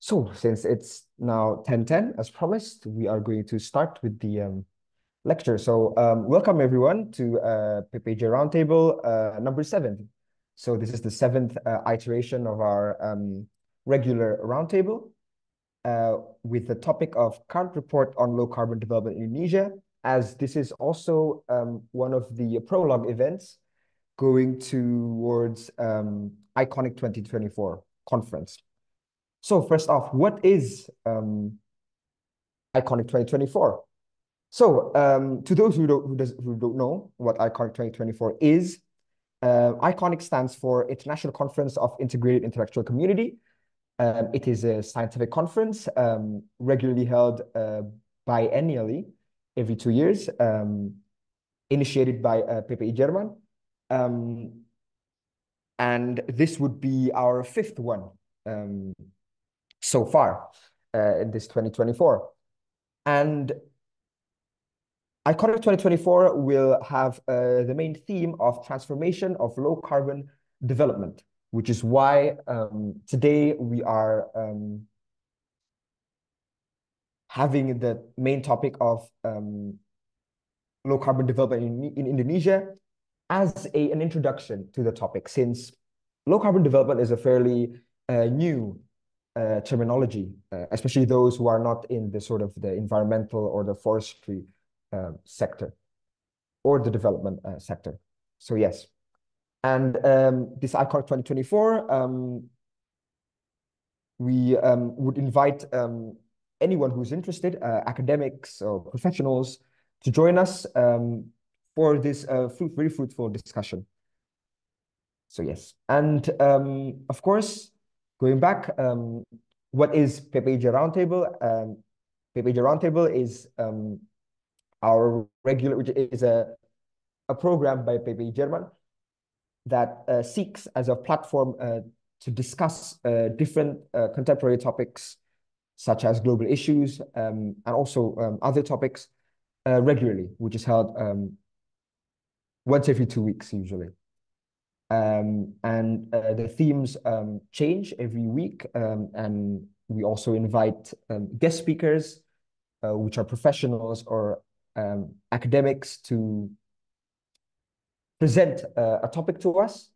So since it's now 10:10, as promised, we are going to start with the lecture. So welcome everyone to PPIJ Round Table number 7. So this is the seventh iteration of our regular roundtable with the topic of current report on low carbon development in Indonesia, as this is also one of the prologue events going towards Iconic 2024 conference. So first off, what is Iconic 2024? So to those who don't know what Iconic 2024 is, Iconic stands for International Conference of Integrated Intellectual Community. It is a scientific conference regularly held biennially every 2 years, initiated by PPIJ German. And this would be our fifth one so far in this 2024. And Iconic 2024 will have the main theme of transformation of low carbon development, which is why today we are having the main topic of low carbon development in Indonesia as an introduction to the topic, since low carbon development is a fairly new terminology, especially those who are not in the sort of the environmental or the forestry sector or the development sector. So yes, and this Iconic 2024, we would invite anyone who's interested, academics or professionals, to join us for this very fruitful discussion. So yes, and of course, going back, what is PPIJ Roundtable? PPIJ Roundtable is our regular, which is a program by PPIJ German that seeks as a platform to discuss different contemporary topics such as global issues and also other topics regularly, which is held once every 2 weeks usually. And the themes change every week, and we also invite guest speakers, which are professionals or academics, to present a topic to us,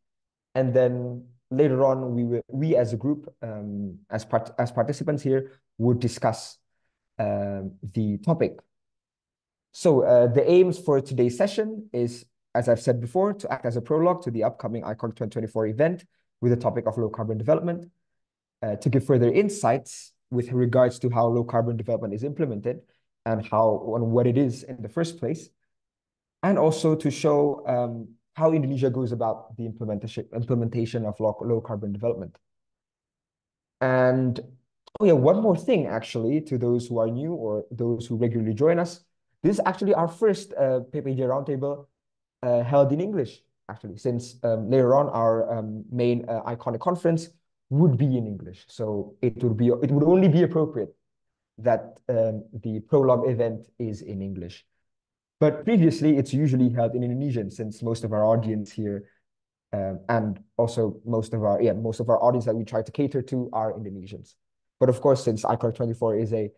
and then later on we as a group, as participants here, would discuss the topic. So the aims for today's session is, as I've said before, to act as a prologue to the upcoming Iconic 2024 event with the topic of low carbon development, to give further insights with regards to how low carbon development is implemented and what it is in the first place, and also to show how Indonesia goes about the implementation of low carbon development. And oh yeah, one more thing actually, to those who are new or those who regularly join us, this is actually our first PPIJ Roundtable held in English, actually, since later on our main Iconic conference would be in English. So it would only be appropriate that the prologue event is in English. But previously, it's usually held in Indonesian, since most of our audience here and also most of our audience that we try to cater to are Indonesians. But of course, since Iconic 24 is a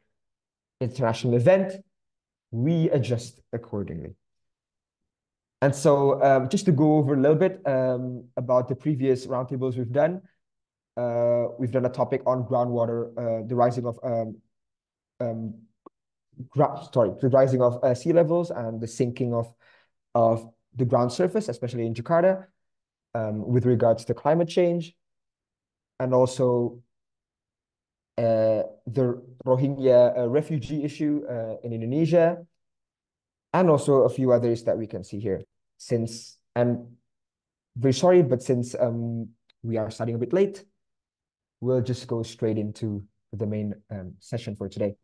international event, we adjust accordingly. And so just to go over a little bit about the previous roundtables we've done a topic on groundwater, the rising of sea levels and the sinking of the ground surface, especially in Jakarta, with regards to climate change, and also the Rohingya refugee issue in Indonesia, and also a few others that we can see here. Since I'm very sorry, but since we are starting a bit late, we'll just go straight into the main session for today.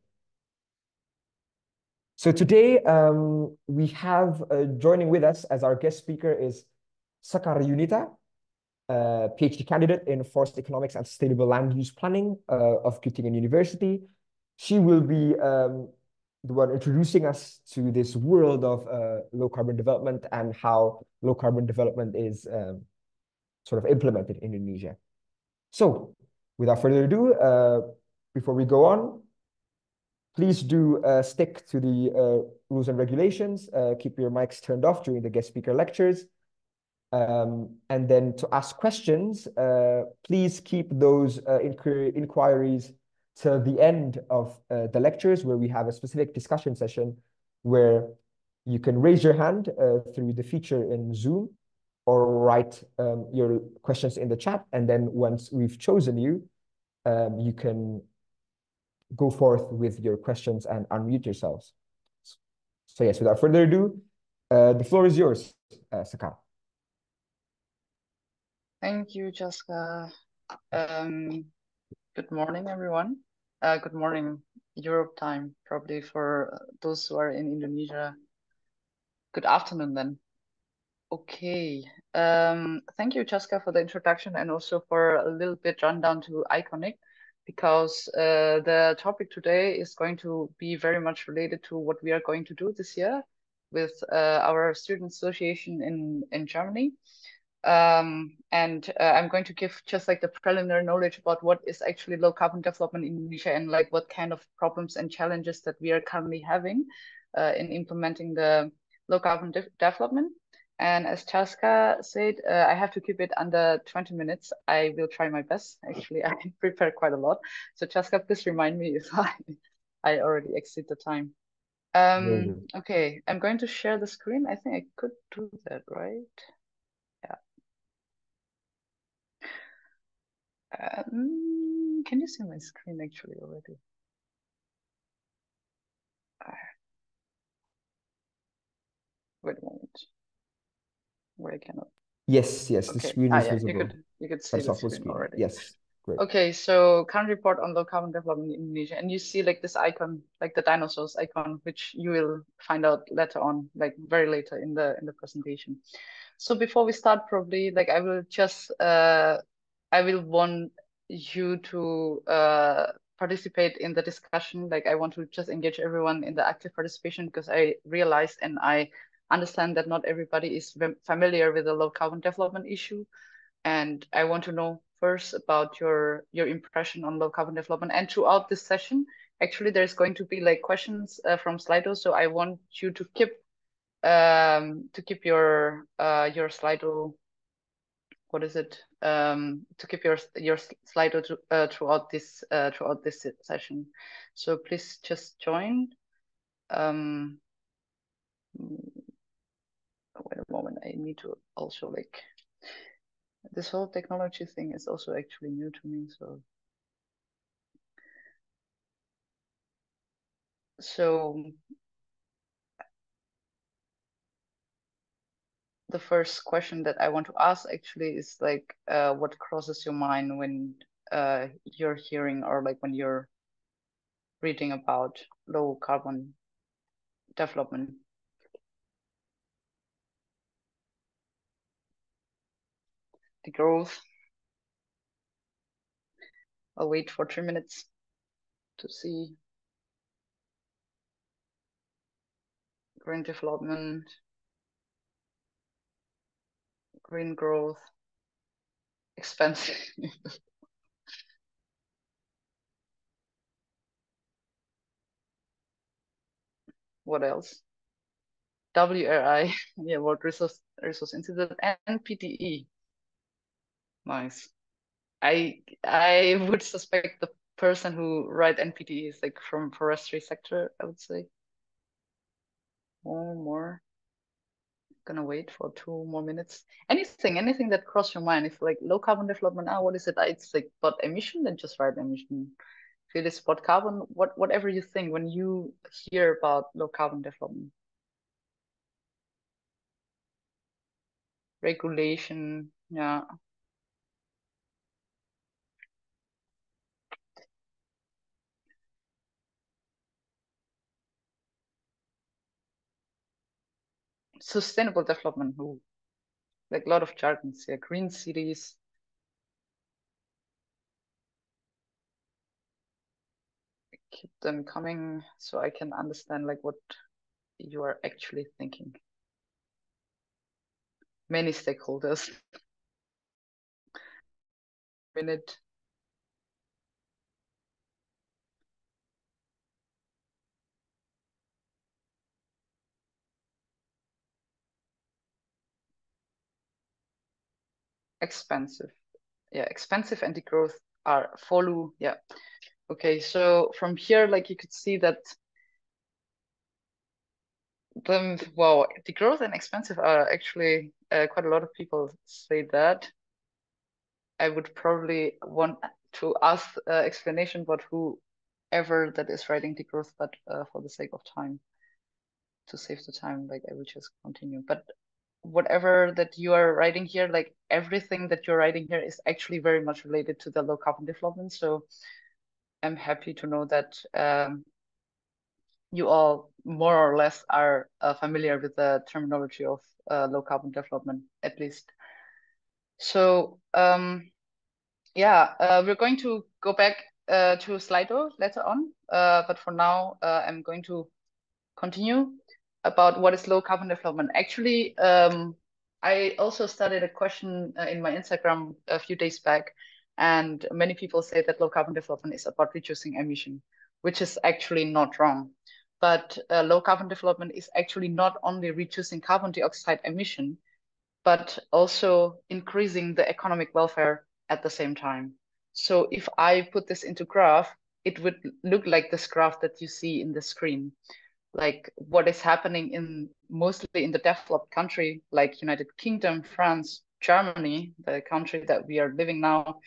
So today we have joining with us as our guest speaker is Sakar Yunita, PhD candidate in Forest Economics and Sustainable Land Use Planning of Göttingen University. She will be the one introducing us to this world of low carbon development and how low carbon development is sort of implemented in Indonesia. So without further ado, before we go on, please do stick to the rules and regulations. Keep your mics turned off during the guest speaker lectures. And then to ask questions, please keep those inquiries till the end of the lectures, where we have a specific discussion session where you can raise your hand through the feature in Zoom, or write your questions in the chat. And then once we've chosen you, you can go forth with your questions and unmute yourselves. So yes, without further ado, the floor is yours, Saka. Thank you, Jessica. Good morning, everyone. Good morning, Europe time, probably for those who are in Indonesia. Good afternoon then. Okay. Thank you, Jessica, for the introduction and also for a little bit rundown to Iconic, because the topic today is going to be very much related to what we are going to do this year with our student association in Germany. And I'm going to give just like the preliminary knowledge about what is actually low carbon development in Indonesia, and like what kind of problems and challenges that we are currently having in implementing the low carbon development. And as Chaska said, I have to keep it under 20 minutes. I will try my best. Actually, I prepared quite a lot. So Chaska, please remind me if I already exceed the time. Okay, I'm going to share the screen. I think I could do that, right? Yeah. Can you see my screen actually already? Wait a moment. Where I cannot. Yes, yes, the Okay. screen is Yeah, visible. you could see That's the off full screen screen. already. Yes, great. Okay, so current report on low carbon development in Indonesia, and you see like this icon, like the dinosaurs icon, which you will find out later on, like very later in the presentation. So before we start, probably like I will want you to participate in the discussion. Like I want to just engage everyone in the active participation, because I realized and I understand that not everybody is familiar with the low carbon development issue. And I want to know first about your impression on low carbon development. And throughout this session, actually, there's going to be like questions from Slido. So I want you to keep your Slido. What is it? To keep your Slido throughout this session. So please just join. Wait a moment. I need to also like. This whole technology thing is also actually new to me, so the first question that I want to ask actually is like, what crosses your mind when you're hearing, or like when you're reading about low carbon development? The growth. I'll wait for 3 minutes to see. Green development, green growth, expensive. What else? WRI, yeah, World Resource Institute, and PTE. Nice. I would suspect the person who write NPT is like from forestry sector, I would say. More. Gonna wait for 2 more minutes. Anything that cross your mind. If like low carbon development, what is it? It's like about emission, then just write emission. If it is about carbon, whatever you think when you hear about low carbon development. Regulation, yeah. Sustainable development, like a lot of jargons here. Green cities. Keep them coming so I can understand like what you are actually thinking. Many stakeholders. Minute. expensive. Yeah, expensive and degrowth are follow. Yeah. Okay, so from here, like you could see that wow, degrowth and expensive are actually quite a lot of people say that. I would probably want to ask explanation, but whoever that is writing degrowth, but for the sake of time, to save the time, like I will just continue. But whatever that you are writing here, like everything that you're writing here is actually very much related to the low carbon development. So I'm happy to know that you all more or less are familiar with the terminology of low carbon development, at least. So yeah, we're going to go back to Slido later on, but for now, I'm going to continue about what is low carbon development. Actually, I also started a question in my Instagram a few days back, and many people say that low carbon development is about reducing emission, which is actually not wrong. But low carbon development is actually not only reducing carbon dioxide emission, but also increasing the economic welfare at the same time. So if I put this into graph, it would look like this graph that you see in the screen, like what is happening in mostly in the developed country, like United Kingdom, France, Germany, the country that we are living now,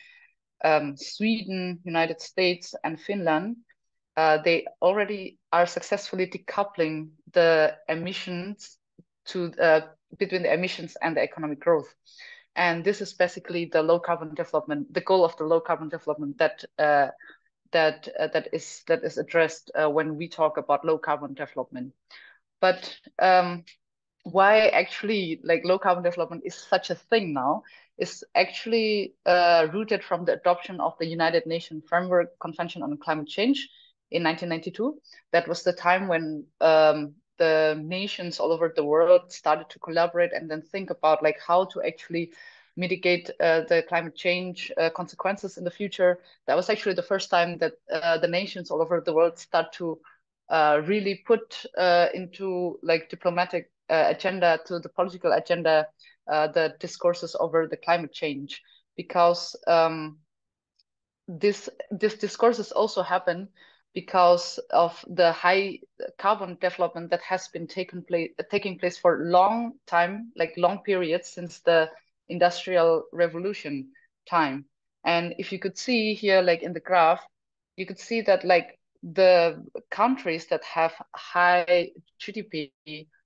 Sweden, United States, and Finland. They already are successfully decoupling the emissions to between the emissions and the economic growth. And this is basically the low carbon development, the goal of the low carbon development that is addressed when we talk about low carbon development. But why actually like low carbon development is such a thing now is actually rooted from the adoption of the United Nations Framework Convention on Climate Change in 1992. That was the time when the nations all over the world started to collaborate and then think about like how to actually mitigate the climate change consequences in the future. That was actually the first time that the nations all over the world start to really put into like diplomatic agenda, to the political agenda, the discourses over the climate change, because this discourses also happen because of the high carbon development that has been taking place for long time, like long periods since the industrial revolution time. And if you could see here, like in the graph, you could see that like the countries that have high GDP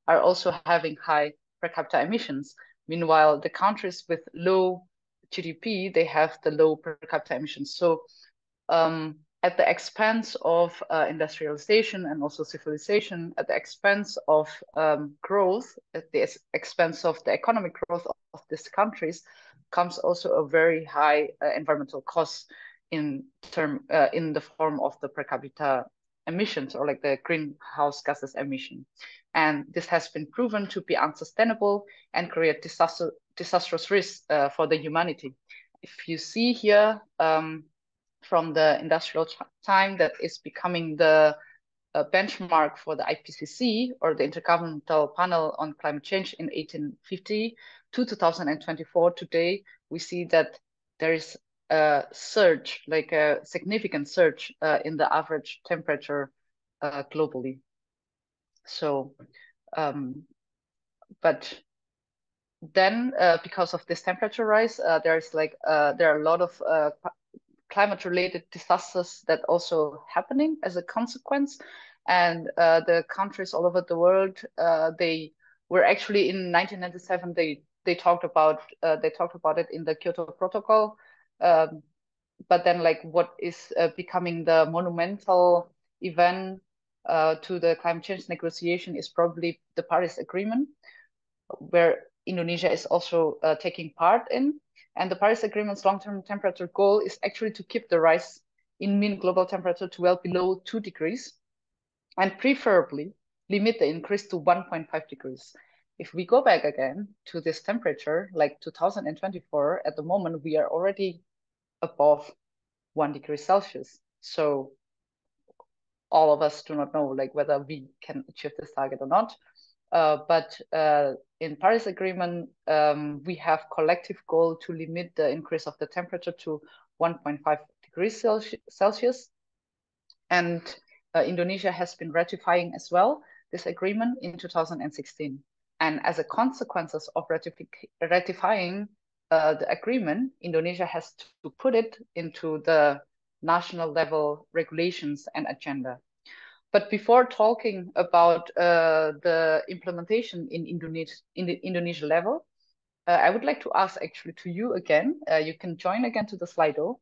are also having high per capita emissions. Meanwhile, the countries with low GDP, they have the low per capita emissions. So at the expense of industrialization and also civilization, at the expense of growth, at the expense of the economic growth of these countries, comes also a very high environmental cost in the form of the per capita emissions, or like the greenhouse gases emission. And this has been proven to be unsustainable and create disastrous risks for the humanity. If you see here, from the industrial time that is becoming the benchmark for the IPCC, or the Intergovernmental Panel on Climate Change, in 1850 to 2024, today we see that there is a surge, like a significant surge in the average temperature globally. So, but then because of this temperature rise, there are a lot of climate-related disasters that also happening as a consequence. And the countries all over the world, they were actually in 1997, they talked about it in the Kyoto Protocol. But then like what is becoming the monumental event to the climate change negotiation is probably the Paris Agreement, where Indonesia is also taking part in. And the Paris Agreement's long-term temperature goal is actually to keep the rise in mean global temperature to well below 2 degrees, and preferably limit the increase to 1.5 degrees. If we go back again to this temperature, like 2024, at the moment, we are already above 1 degree Celsius. So all of us do not know like whether we can achieve this target or not. But in Paris Agreement, we have collective goal to limit the increase of the temperature to 1.5 degrees Celsius. And Indonesia has been ratifying as well this agreement in 2016. And as a consequence of ratifying the agreement, Indonesia has to put it into the national level regulations and agenda. But before talking about the implementation in the Indonesia level, I would like to ask actually to you again, you can join again to the Slido.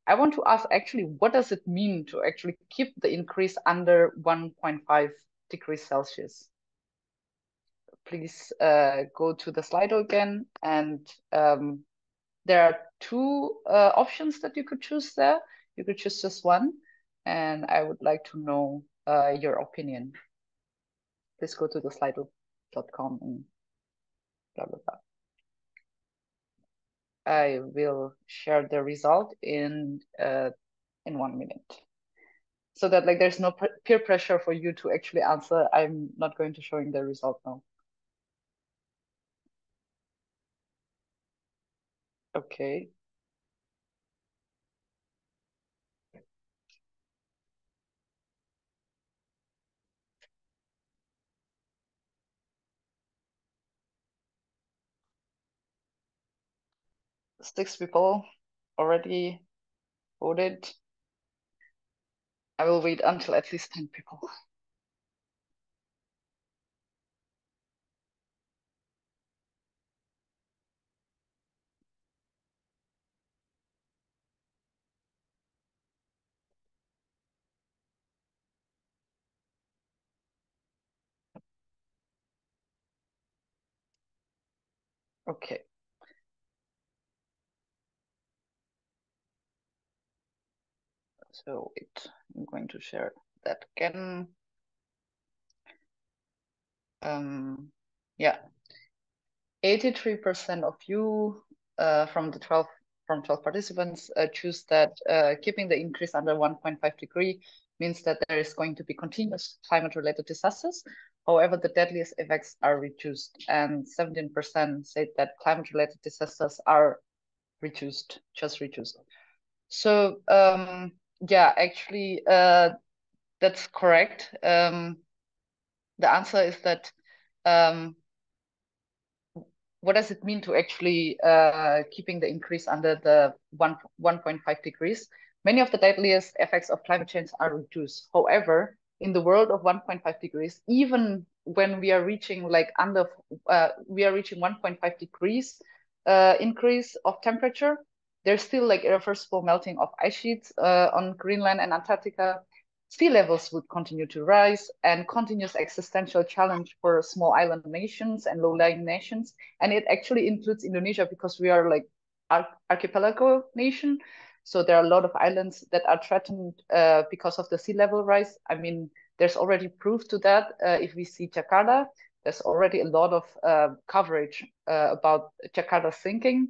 I want to ask actually, what does it mean to actually keep the increase under 1.5 degrees Celsius? Please go to the Slido again, and there are two options that you could choose there. You could choose just one, and I would like to know your opinion. Please go to the slido.com and blah, blah, blah. I will share the result in 1 minute. So that like there's no peer pressure for you to actually answer. I'm not going to showing the result now. Okay. Six people already voted. I will wait until at least 10 people. Okay. So wait, I'm going to share that again. Yeah, 83% of you from 12 participants choose that keeping the increase under 1.5 degree means that there is going to be continuous climate-related disasters. However, the deadliest effects are reduced, and 17% said that climate-related disasters are reduced, just reduced. So yeah, actually, that's correct. The answer is that what does it mean to actually keeping the increase under the 1.5 degrees? Many of the deadliest effects of climate change are reduced. However, in the world of 1.5 degrees, even when we are reaching we are reaching 1.5 degrees increase of temperature, there's still like irreversible melting of ice sheets on Greenland and Antarctica. Sea levels would continue to rise, and continuous existential challenge for small island nations and low-lying nations. And it actually includes Indonesia because we are like archipelago nation. So there are a lot of islands that are threatened because of the sea level rise. I mean, there's already proof to that. If we see Jakarta, there's already a lot of coverage about Jakarta sinking.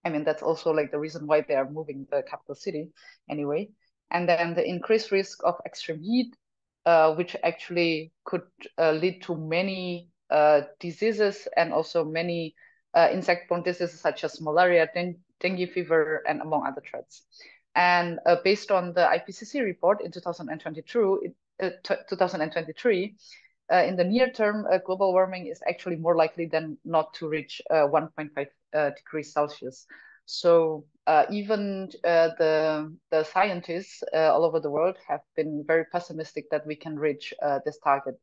I mean, that's also like the reason why they are moving the capital city anyway. And then the increased risk of extreme heat, which actually could lead to many diseases and also many insect-borne diseases such as malaria, dengue fever, and among other threats. And based on the IPCC report in 2023, in the near term, global warming is actually more likely than not to reach 1.5 degrees Celsius. So even the scientists all over the world have been very pessimistic that we can reach this target.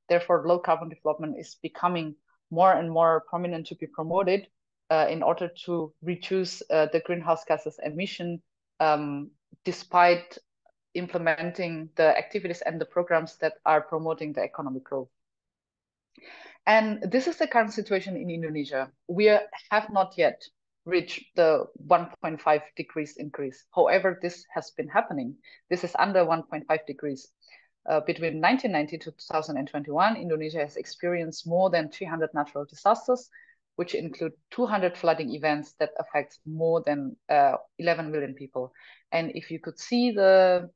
Therefore, low carbon development is becoming more and more prominent to be promoted in order to reduce the greenhouse gases emission despite implementing the activities and the programs that are promoting the economic growth. And this is the current situation in Indonesia. We have not yet reached the 1.5 degrees increase. However, this has been happening. This is under 1.5 degrees. Between 1990 to 2021, Indonesia has experienced more than 300 natural disasters, which include 200 flooding events that affect more than 11 million people. And if you could see the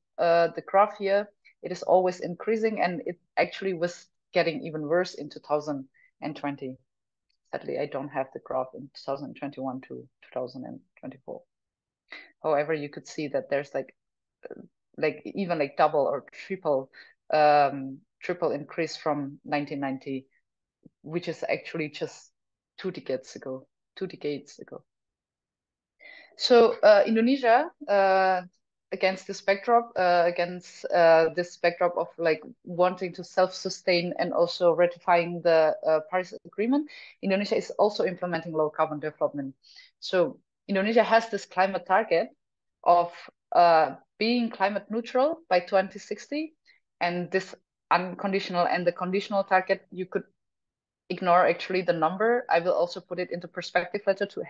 graph here, it is always increasing, and it actually was getting even worse in 2020. Sadly, I don't have the graph in 2021 to 2024. However, you could see that there's like even like double or triple increase from 1990, which is actually just 2 decades ago. 2 decades ago. So Indonesia, against this backdrop, of like wanting to self-sustain and also ratifying the Paris Agreement, Indonesia is also implementing low carbon development. So Indonesia has this climate target of being climate neutral by 2060, and this unconditional and the conditional target, you could ignore actually the number. I will also put it into perspective later to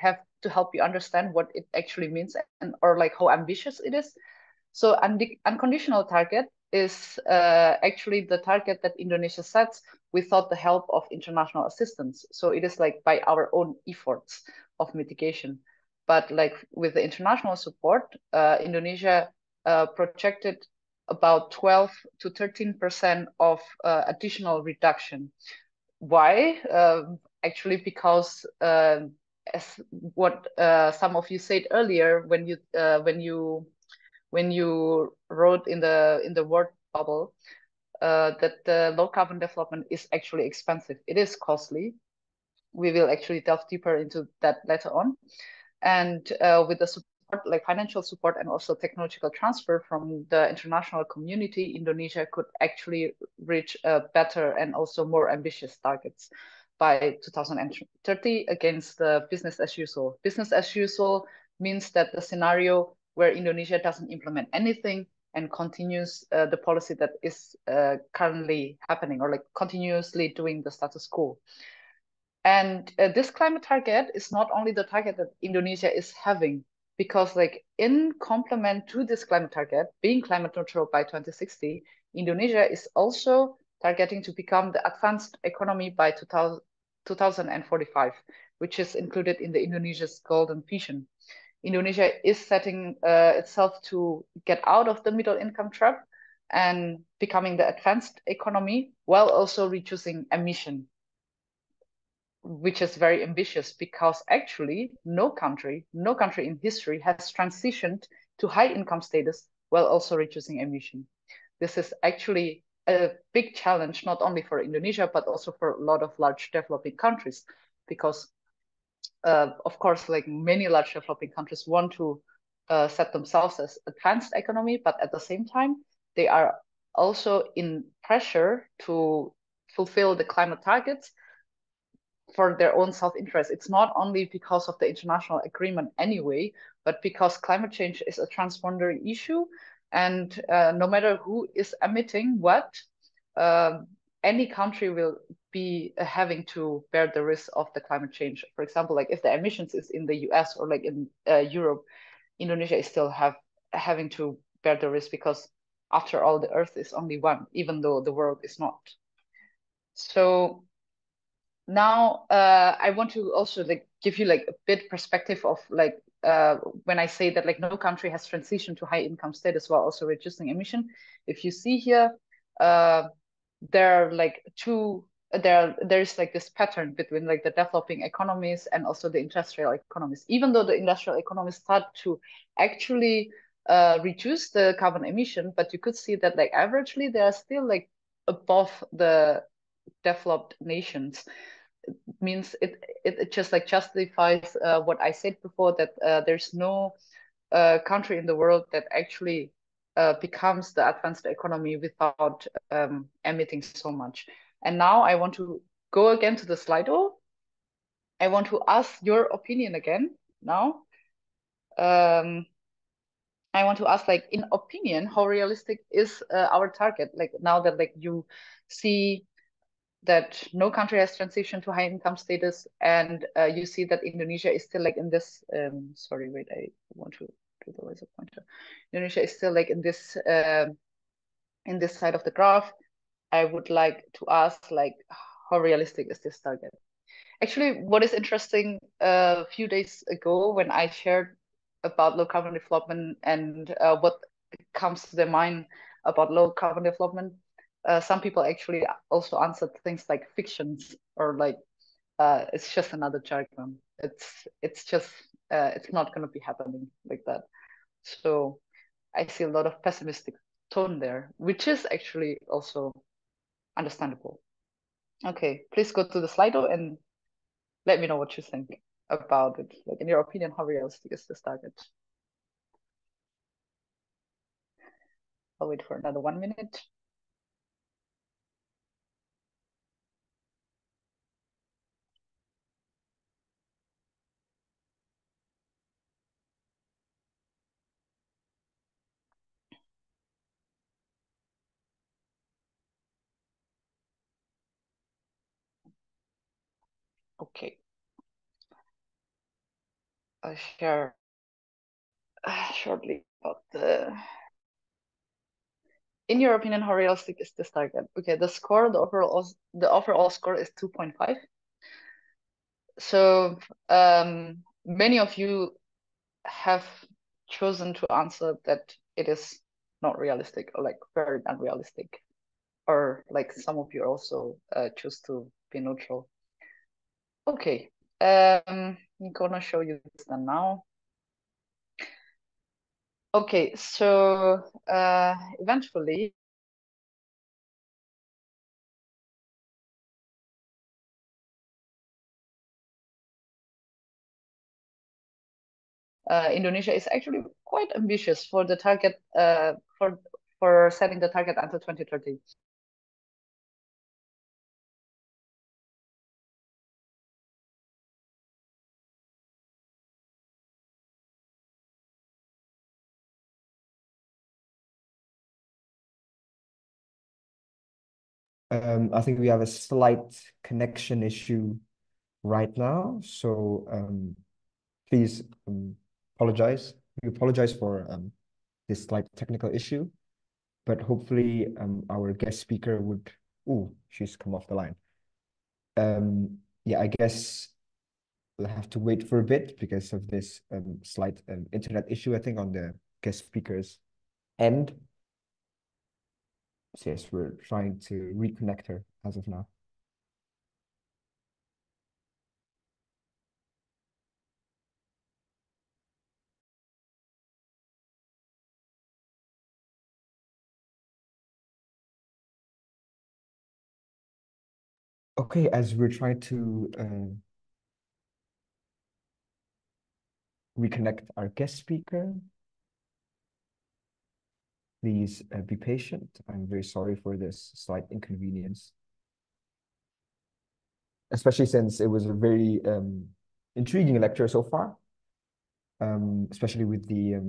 help you understand what it actually means and or like how ambitious it is. So unconditional target is actually the target that Indonesia sets without the help of international assistance. So it is like by our own efforts of mitigation. But like with the international support, Indonesia projected about 12 to 13% of additional reduction. Why? Actually, because as what some of you said earlier, when you wrote in the word bubble, that the low carbon development is actually expensive. It is costly. We will actually delve deeper into that later on. And with the support, like financial support and also technological transfer from the international community, Indonesia could actually reach better and also more ambitious targets by 2030 against the business as usual. Business as usual means that the scenario where Indonesia doesn't implement anything and continues the policy that is currently happening, or like continuously doing the status quo. And this climate target is not only the target that Indonesia is having, because like in complement to this climate target, being climate neutral by 2060, Indonesia is also targeting to become the advanced economy by 2045, which is included in the Indonesia's golden vision. Indonesia is setting itself to get out of the middle income trap and becoming the advanced economy while also reducing emission, which is very ambitious because actually no country in history has transitioned to high income status while also reducing emission. This is actually a big challenge, not only for Indonesia, but also for a lot of large developing countries, because of course, like many large developing countries want to set themselves as advanced economy, but at the same time, they are also in pressure to fulfill the climate targets for their own self-interest. It's not only because of the international agreement anyway, but because climate change is a transboundary issue, and no matter who is emitting what, any country will be having to bear the risk of the climate change. For example, like if the emissions is in the US or like in Europe, Indonesia is still having to bear the risk, because after all, the Earth is only one, even though the world is not. So now I want to also like give you like a bit perspective of like when I say that like no country has transitioned to high income status while also reducing emission. If you see here, there are like there's like this pattern between like the developing economies and also the industrial economies. Even though the industrial economies start to actually reduce the carbon emission, but you could see that like averagely they are still like above the developed nations. Means it just like justifies what I said before, that there's no country in the world that actually becomes the advanced economy without emitting so much. And now I want to go again to the Slido. I want to ask your opinion again now. I want to ask, like, in opinion, how realistic is our target? Like now that like you see that no country has transitioned to high income status, and you see that Indonesia is still like in this. Sorry, wait, I want to do the laser pointer. Indonesia is still like in this side of the graph. I would like to ask, like, how realistic is this target? Actually, what is interesting, a few days ago when I shared about low carbon development and what comes to their mind about low carbon development, some people actually also answered things like fictions or like It's just another jargon. It's just it's not going to be happening like that. So I see a lot of pessimistic tone there, which is actually also understandable. Okay, please go to the Slido and let me know what you think about it. Like in your opinion, how realistic is this target? I'll wait for another 1 minute. Okay, I'll share shortly about in your opinion, how realistic is this target? Okay, the score, the overall score is 2.5. So many of you have chosen to answer that it is not realistic or like very unrealistic, or like some of you also choose to be neutral. Okay, I'm gonna show you this then now. Okay, so eventually Indonesia is actually quite ambitious for the target for setting the target until 2030. I think we have a slight connection issue right now, so please apologize. We apologize for this slight technical issue, but hopefully our guest speaker would. Oh, she's come off the line. Yeah, I guess we'll have to wait for a bit because of this slight internet issue, I think, on the guest speaker's end. So yes, we're trying to reconnect her as of now. Okay, as we're trying to reconnect our guest speaker, please be patient. I'm very sorry for this slight inconvenience, especially since it was a very intriguing lecture so far, especially with the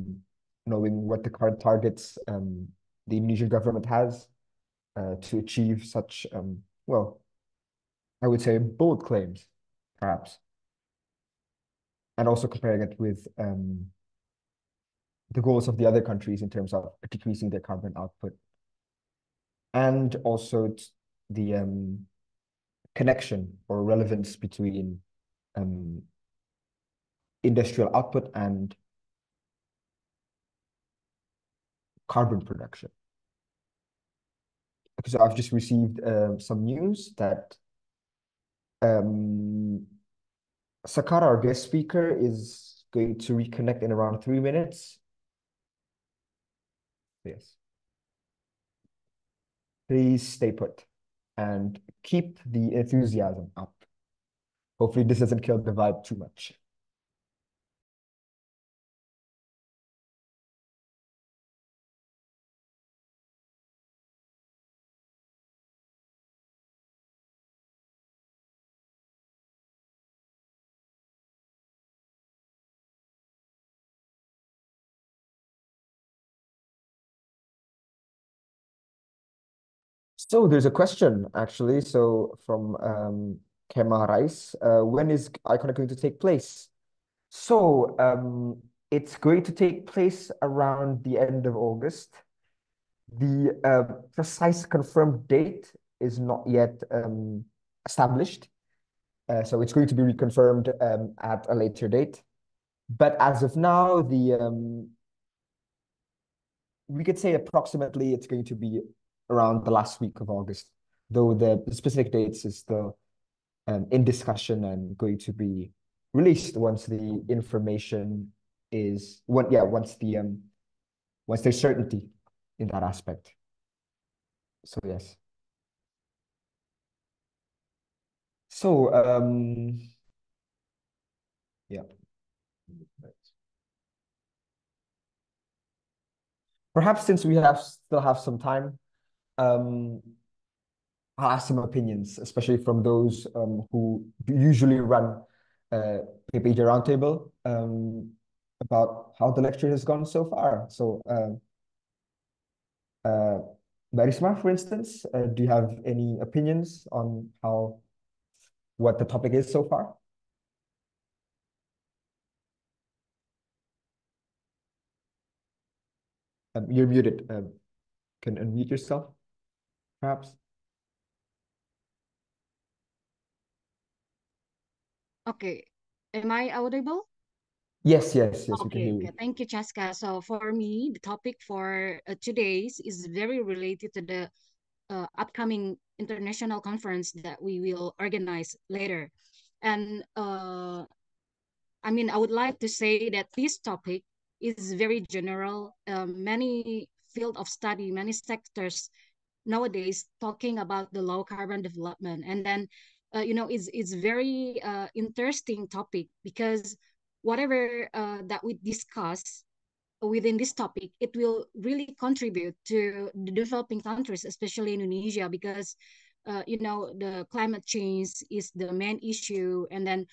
knowing what the current targets the Indonesian government has to achieve such, well, I would say bold claims, perhaps, and also comparing it with the goals of the other countries in terms of decreasing their carbon output, and also the connection or relevance between um, industrial output and carbon production. So I've just received some news that um, Sakara, our guest speaker, is going to reconnect in around 3 minutes. Yes. Please stay put and keep the enthusiasm up. Hopefully this doesn't kill the vibe too much. So there's a question actually. So from Kema Rice, when is Iconic going to take place? So it's going to take place around the end of August. The precise confirmed date is not yet established. So it's going to be reconfirmed at a later date. But as of now, the we could say approximately it's going to be around the last week of August, though the specific dates is still in discussion and going to be released once the information is once there's certainty in that aspect. So yes. So yeah. Perhaps since we still have some time, um, I'll ask some opinions, especially from those who usually run PPIJ Round Table about how the lecture has gone so far. So, uh, Barisma, for instance, do you have any opinions on what the topic is so far? You're muted. Can unmute yourself, perhaps? Okay. Am I audible? Yes, yes, yes, we can Okay, hear okay. you. Thank you, Chaska. So for me, the topic for today's is very related to the upcoming international conference that we will organize later. And I mean, I would like to say that this topic is very general. Many field of study, many sectors nowadays talking about the low carbon development, and then it's very interesting topic because whatever that we discuss within this topic, it will really contribute to the developing countries, especially Indonesia, because the climate change is the main issue, and then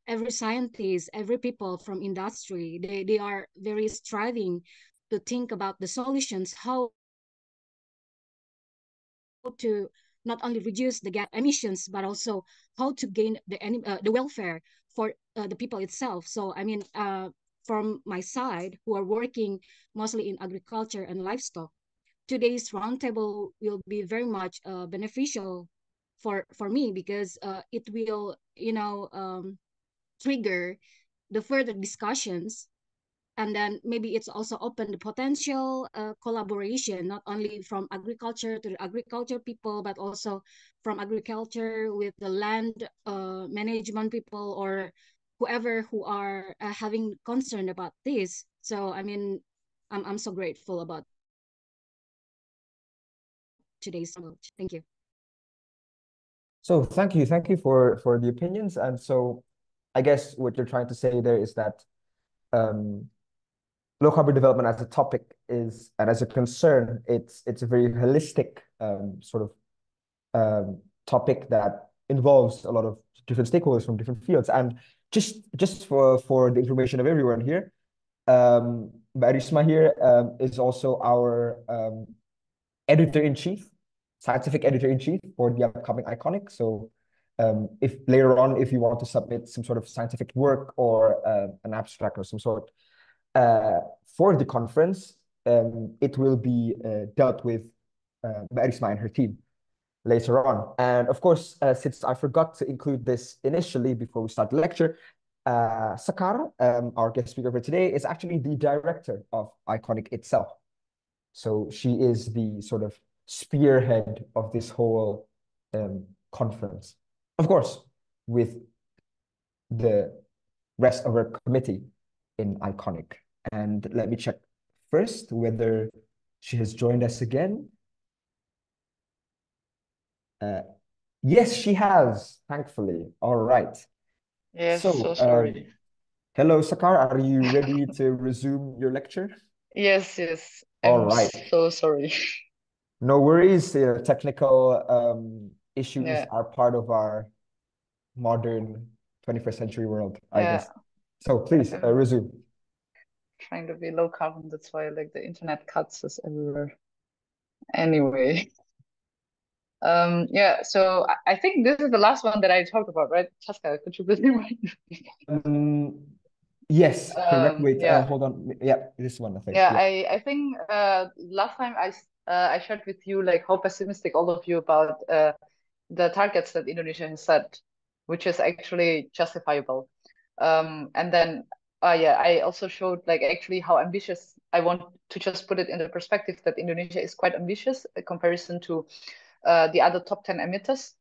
every scientist, every people from industry, they are very striving to think about the solutions, how to not only reduce the gas emissions, but also how to gain the welfare for the people itself. So I mean, from my side, who are working mostly in agriculture and livestock, today's roundtable will be very much beneficial for me because it will trigger the further discussions, and then maybe it's also open the potential collaboration, not only from agriculture to the agriculture people, but also from agriculture with the land management people, or whoever who are having concern about this. So I mean, I'm so grateful about today's approach. Thank you. So thank you for the opinions. And so I guess what you're trying to say there is that um, low carbon development as a topic is and as a concern, it's a very holistic sort of topic that involves a lot of different stakeholders from different fields. And just for the information of everyone here, Barisma here is also our editor-in-chief, scientific editor-in-chief for the upcoming Iconic. So if later on, if you want to submit some sort of scientific work or an abstract or some sort uh, for the conference, it will be dealt with by Arisma and her team later on. And of course, since I forgot to include this initially before we start the lecture, Sakara, our guest speaker for today, is actually the director of Iconic itself. So she is the sort of spearhead of this whole conference. Of course, with the rest of our committee in Iconic. And let me check first whether she has joined us again. Yes, she has, thankfully. All right. Yes, so So, sorry. hello, Sakar. Are you ready to resume your lecture? Yes, yes. All I'm right. so sorry. No worries. Technical issues Yeah, are part of our modern 21st century world, I yeah. guess. So please I'm resume. trying to be low carbon. That's why like the internet cuts us everywhere. Anyway, yeah. So I think this is the last one that I talked about, right? Chaska, could you please remind me? Um, yes, correct. Wait, Yeah, hold on. Yeah, this one, I think. yeah. Yeah. I think last time I shared with you like how pessimistic all of you about the targets that Indonesia has set, which is actually justifiable. And then, yeah, I also showed like actually how ambitious I want to just put it in the perspective that Indonesia is quite ambitious in comparison to the other top 10 emitters.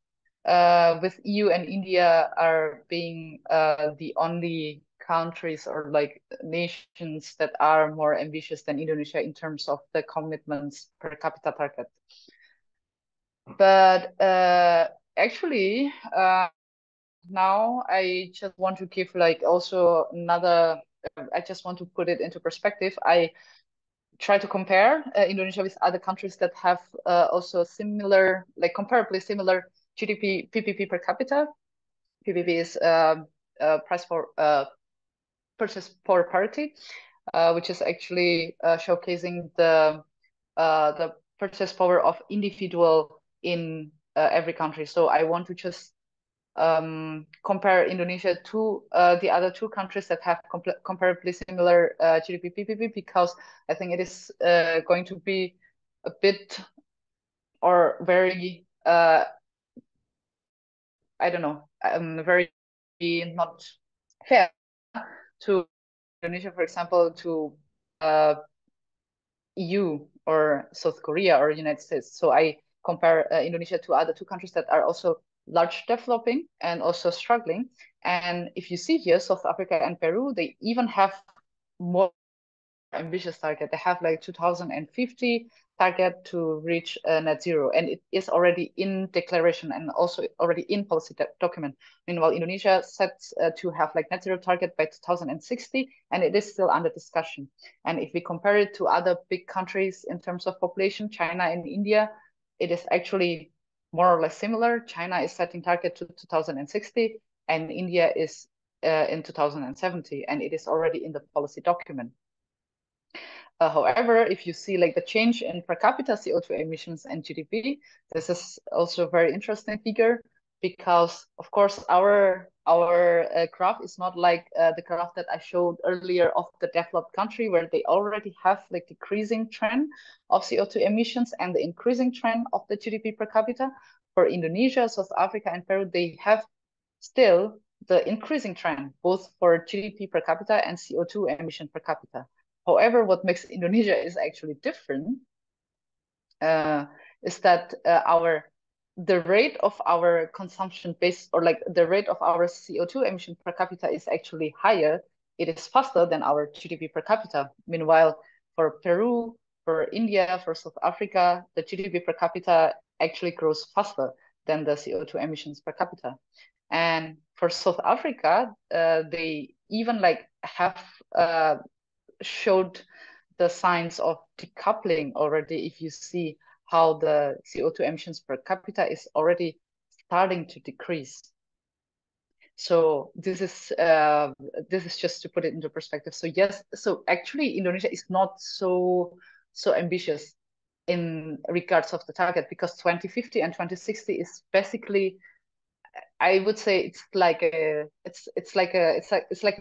with EU and India are being the only countries or like nations that are more ambitious than Indonesia in terms of the commitments per capita target. But actually, now I just want to give like also another, I just want to put it into perspective. I try to compare Indonesia with other countries that have also similar, like comparably similar GDP, PPP per capita. PPP is price for purchase power parity, which is actually showcasing the purchase power of individual in every country. So I want to just compare Indonesia to the other two countries that have comparably similar GDP PPP, because I think it is going to be a bit or very I don't know, very not fair to Indonesia, for example, to EU or South Korea or United States. So I compare Indonesia to other two countries that are also large developing and also struggling. And if you see here, South Africa and Peru, they even have more ambitious target. They have like 2050 target to reach net zero, and it is already in declaration and also already in policy document. Meanwhile, Indonesia sets to have like net zero target by 2060, and it is still under discussion. And if we compare it to other big countries in terms of population, China and India, it is actually more or less similar. China is setting target to 2060, and India is in 2070, and it is already in the policy document. However, if you see like the change in per capita CO2 emissions and GDP, this is also a very interesting figure, because of course our graph is not like the graph that I showed earlier of the developed country, where they already have like decreasing trend of CO2 emissions and the increasing trend of the GDP per capita. For Indonesia, South Africa, and Peru, they have still the increasing trend, both for GDP per capita and CO2 emission per capita. However, what makes Indonesia is actually different is that the rate of our consumption based, or like the rate of our CO2 emission per capita is actually higher. It is faster than our GDP per capita. Meanwhile, for Peru, for India, for South Africa, the GDP per capita actually grows faster than the CO2 emissions per capita. And for South Africa, they even like have showed the signs of decoupling already. If you see how the CO2 emissions per capita is already starting to decrease. So this is just to put it into perspective. So yes, so actually Indonesia is not so ambitious in regards of the target, because 2050 and 2060 is basically, I would say it's like a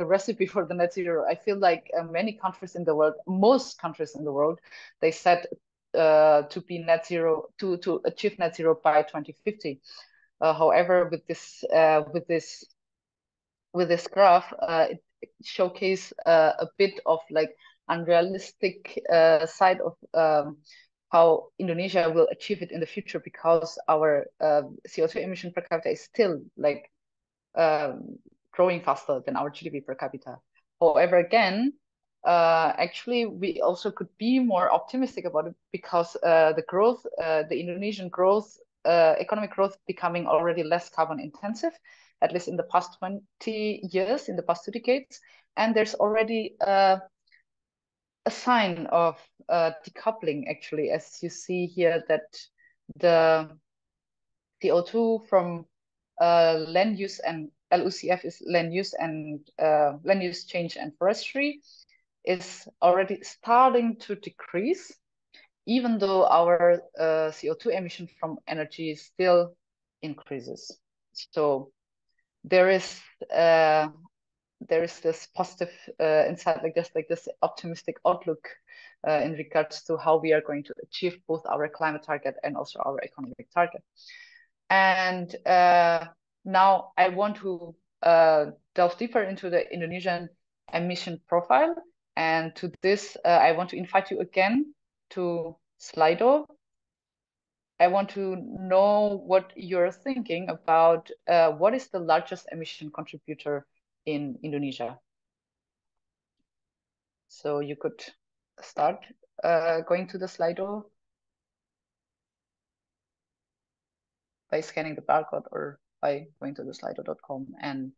recipe for the net zero. I feel like many countries in the world, most countries in the world, they set to be net zero, to achieve net zero by 2050. However, with this graph, it showcase a bit of like unrealistic side of how Indonesia will achieve it in the future, because our CO2 emission per capita is still like growing faster than our GDP per capita. However, again, actually, we also could be more optimistic about it, because the growth, the Indonesian growth, economic growth becoming already less carbon intensive, at least in the past 20 years, in the past 2 decades. And there's already a sign of decoupling, actually, as you see here, that the CO2 from land use, and LUCF is land use and land use change and forestry, is already starting to decrease, even though our CO2 emission from energy still increases. So there is this positive insight, like this optimistic outlook in regards to how we are going to achieve both our climate target and also our economic target. And now I want to delve deeper into the Indonesian emission profile. And to this, I want to invite you again to Slido. I want to know what you're thinking about what is the largest emission contributor in Indonesia. So you could start going to the Slido by scanning the barcode or by going to the slido.com and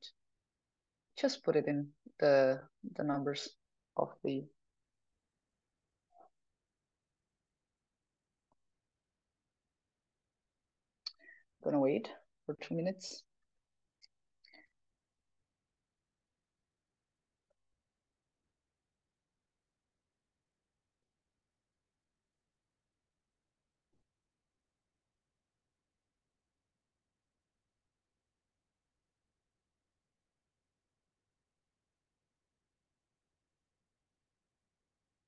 just put it in the numbers of the gonna wait for 2 minutes.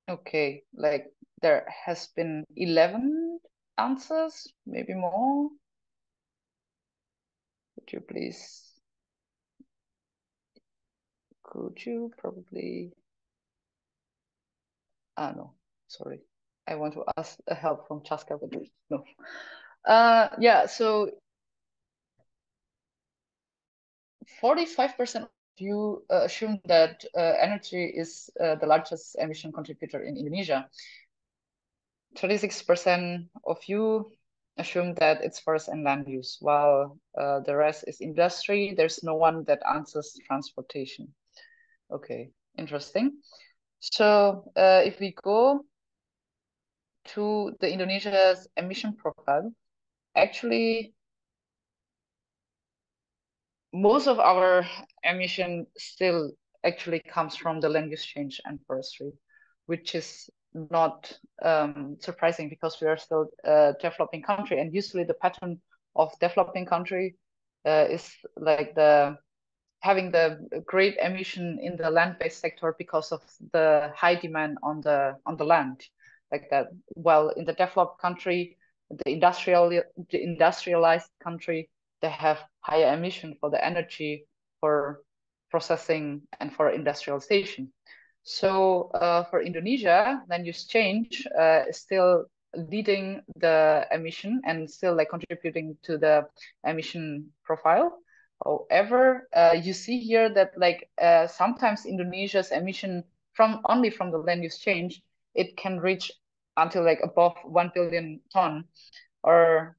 Okay, like there has been 11 answers, maybe more. Could you probably, no, sorry. I want to ask help from Chaska, but no. Yeah, so 45% of you assume that energy is the largest emission contributor in Indonesia. 36% of you assume that it's forest and land use, while the rest is industry. There's no one that answers transportation. Okay, interesting. So if we go to the Indonesia's emission profile, actually, most of our emission still actually comes from the land use change and forestry, which is not surprising because we are still a developing country, and usually the pattern of developing country is like having the great emission in the land-based sector because of the high demand on the land, like that. While in the developed country, the industrialized country, they have higher emission for the energy, for processing, and for industrialization. So for Indonesia, land use change is still leading the emission and still like contributing to the emission profile. However, you see here that like sometimes Indonesia's emission only from the land use change, it can reach until like above 1 billion ton, or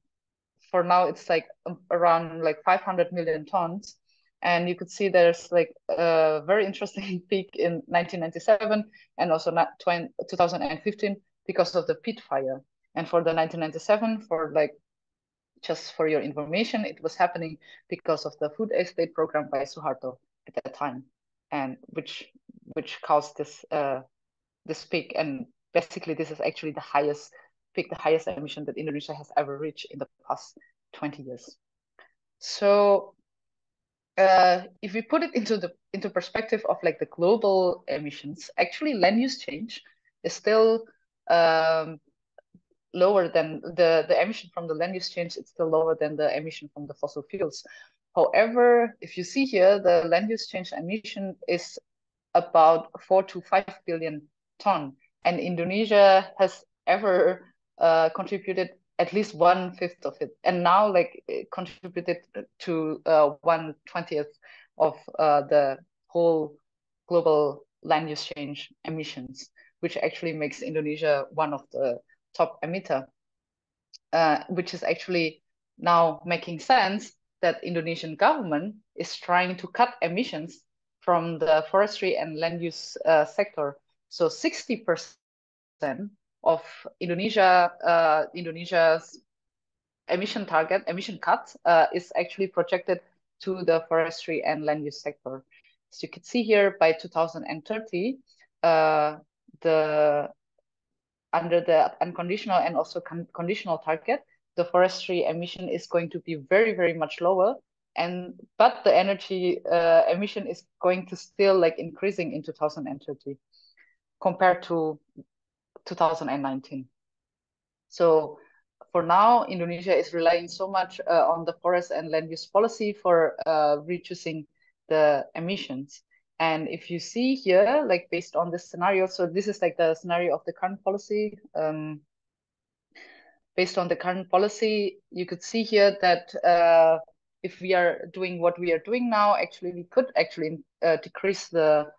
for now it's like around like 500 million tons. And you could see there's like a very interesting peak in 1997 and also 2015 because of the peat fire. And for the 1997, for like just for your information, it was happening because of the food estate program by Suharto at that time, and which caused this peak. And basically, this is actually the highest peak, the highest emission that Indonesia has ever reached in the past 20 years. So if we put it into perspective of like the global emissions, actually land use change is still lower than the emission from the land use change. It's still lower than the emission from the fossil fuels. However, if you see here, the land use change emission is about 4 to 5 billion ton, and Indonesia has ever contributed at least 1/5 of it, and now like it contributed to 1/20th of the whole global land use change emissions, which actually makes Indonesia one of the top emitter, which is actually now making sense that Indonesian government is trying to cut emissions from the forestry and land use sector. So 60% of Indonesia's emission cut is actually projected to the forestry and land use sector. So you can see here by 2030, under the unconditional and also conditional target, the forestry emission is going to be very, very much lower. But the energy emission is going to still like increasing in 2030 compared to 2019. So for now, Indonesia is relying so much on the forest and land use policy for reducing the emissions. And if you see here, like based on this scenario, so this is like the scenario of the current policy. based on the current policy, you could see here that if we are doing what we are doing now, actually we could actually decrease the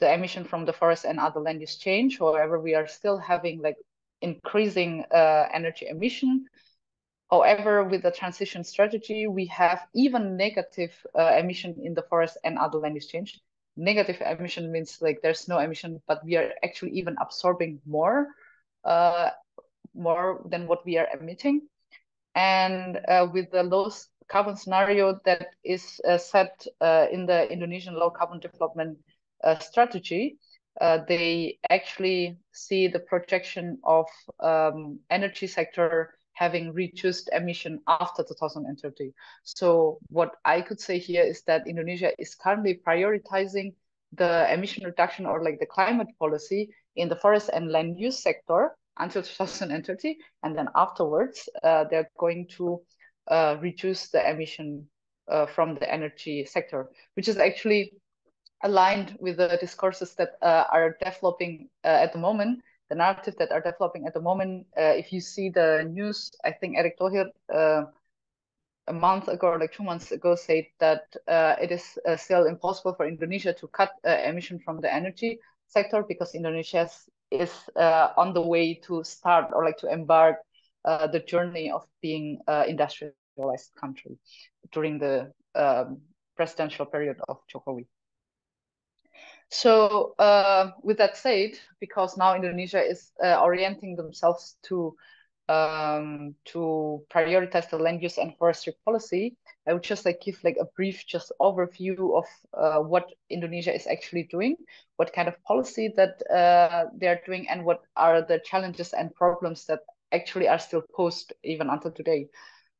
emission from the forest and other land use change. However, we are still having like increasing energy emission. However, with the transition strategy, we have even negative emission in the forest and other land use change. Negative emission means like there's no emission, but we are actually even absorbing more than what we are emitting. And with the low carbon scenario that is set in the Indonesian low carbon development strategy, they actually see the projection of energy sector having reduced emission after 2030. So what I could say here is that Indonesia is currently prioritizing the emission reduction or like the climate policy in the forest and land use sector until 2030, and then afterwards they're going to reduce the emission from the energy sector, which is actually aligned with the discourses that are developing at the moment, the narrative that are developing at the moment. If you see the news, I think Eric Thohir a month ago or like 2 months ago said that it is still impossible for Indonesia to cut emission from the energy sector because Indonesia is on the way to start or like to embark the journey of being industrialized country during the presidential period of Jokowi. So with that said, because now Indonesia is orienting themselves to prioritize the land use and forestry policy, I would just like give like a brief just overview of what Indonesia is actually doing, what kind of policy that they are doing, and what are the challenges and problems that actually are still posed even until today.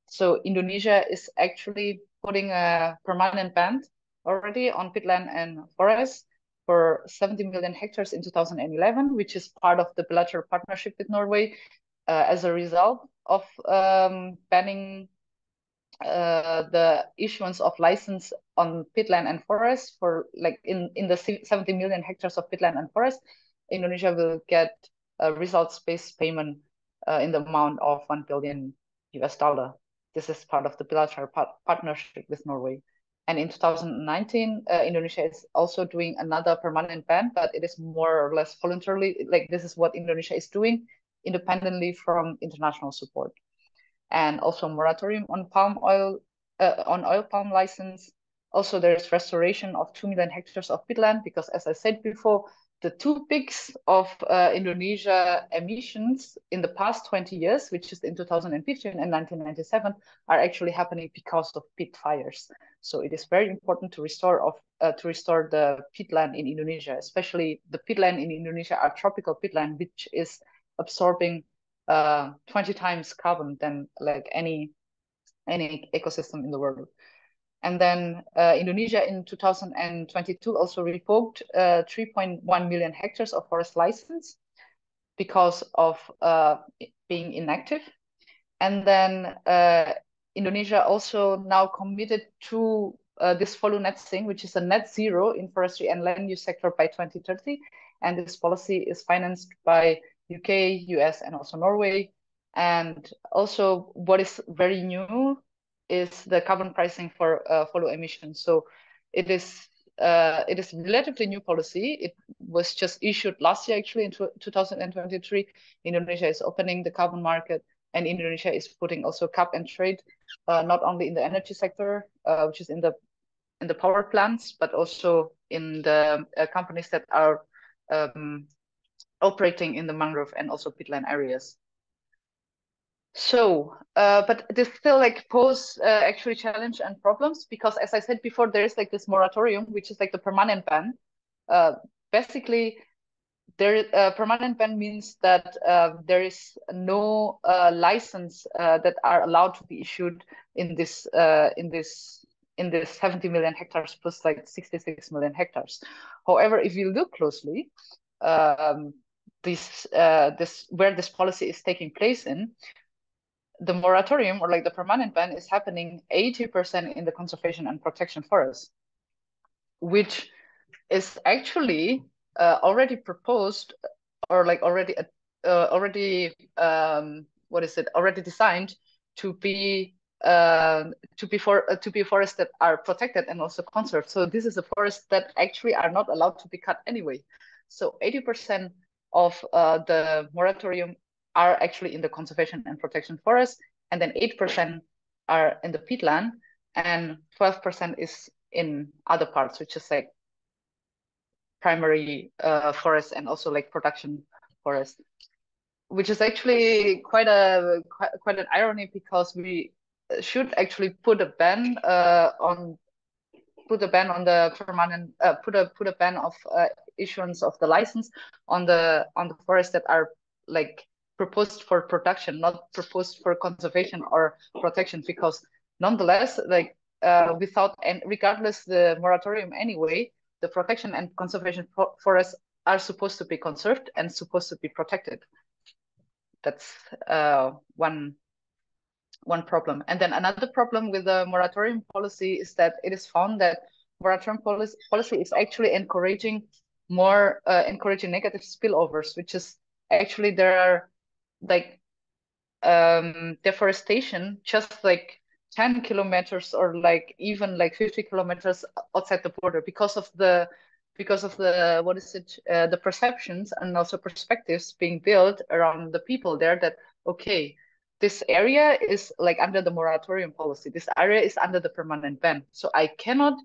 So Indonesia is actually putting a permanent ban already on peatland and forest for 70 million hectares in 2011, which is part of the bilateral partnership with Norway as a result of banning the issuance of license on peatland and forest for like in the 70 million hectares of peatland and forest. Indonesia will get a results-based payment in the amount of $1 billion. This is part of the bilateral partnership with Norway. And in 2019, Indonesia is also doing another permanent ban, but it is more or less voluntarily. Like this is what Indonesia is doing independently from international support. And also moratorium on palm oil, on oil palm license. Also, there's restoration of 2 million hectares of peatland because, as I said before, the two peaks of Indonesia emissions in the past 20 years, which is in 2015 and 1997, are actually happening because of peat fires. So it is very important to restore the peatland in Indonesia, especially the peatland in Indonesia are tropical peatland, which is absorbing 20 times carbon than like any ecosystem in the world. And then Indonesia in 2022 also revoked 3.1 million hectares of forest license because of being inactive. And then Indonesia also now committed to this follow net thing, which is a net zero in forestry and land use sector by 2030. And this policy is financed by UK, US, and also Norway. And also what is very new is the carbon pricing for follow emissions. So it is relatively new policy. It was just issued last year, actually in 2023. Indonesia is opening the carbon market, and Indonesia is putting also cap and trade, not only in the energy sector, which is in the power plants, but also in the companies that are operating in the mangrove and also peatland areas. So, but this still like pose actually challenge and problems because, as I said before, there is like this moratorium, which is like the permanent ban. Basically, permanent ban means that there is no license that are allowed to be issued in this 70 million hectares plus like 66 million hectares. However, if you look closely, this where this policy is taking place in, the moratorium or like the permanent ban is happening 80% in the conservation and protection forests, which is actually already proposed or like already what is it, already designed to be forests that are protected and also conserved. So this is a forest that actually are not allowed to be cut anyway. So 80% of the moratorium are actually in the conservation and protection forest, and then 8% are in the peatland, and 12% is in other parts, which is like primary forest and also like production forest, which is actually quite an irony, because we should actually put a ban on the permanent put a ban of issuance of the license on the forests that are like proposed for production, not proposed for conservation or protection, because nonetheless, like without and regardless the moratorium anyway, the protection and conservation forests are supposed to be conserved and supposed to be protected. That's one problem. And then another problem with the moratorium policy is that it is found that moratorium policy is actually encouraging negative spillovers, which is actually there are like deforestation just like 10 kilometers or like even like 50 kilometers outside the border, because of the what is it, the perceptions and also perspectives being built around the people there, that okay, this area is like under the moratorium policy, this area is under the permanent ban, so I cannot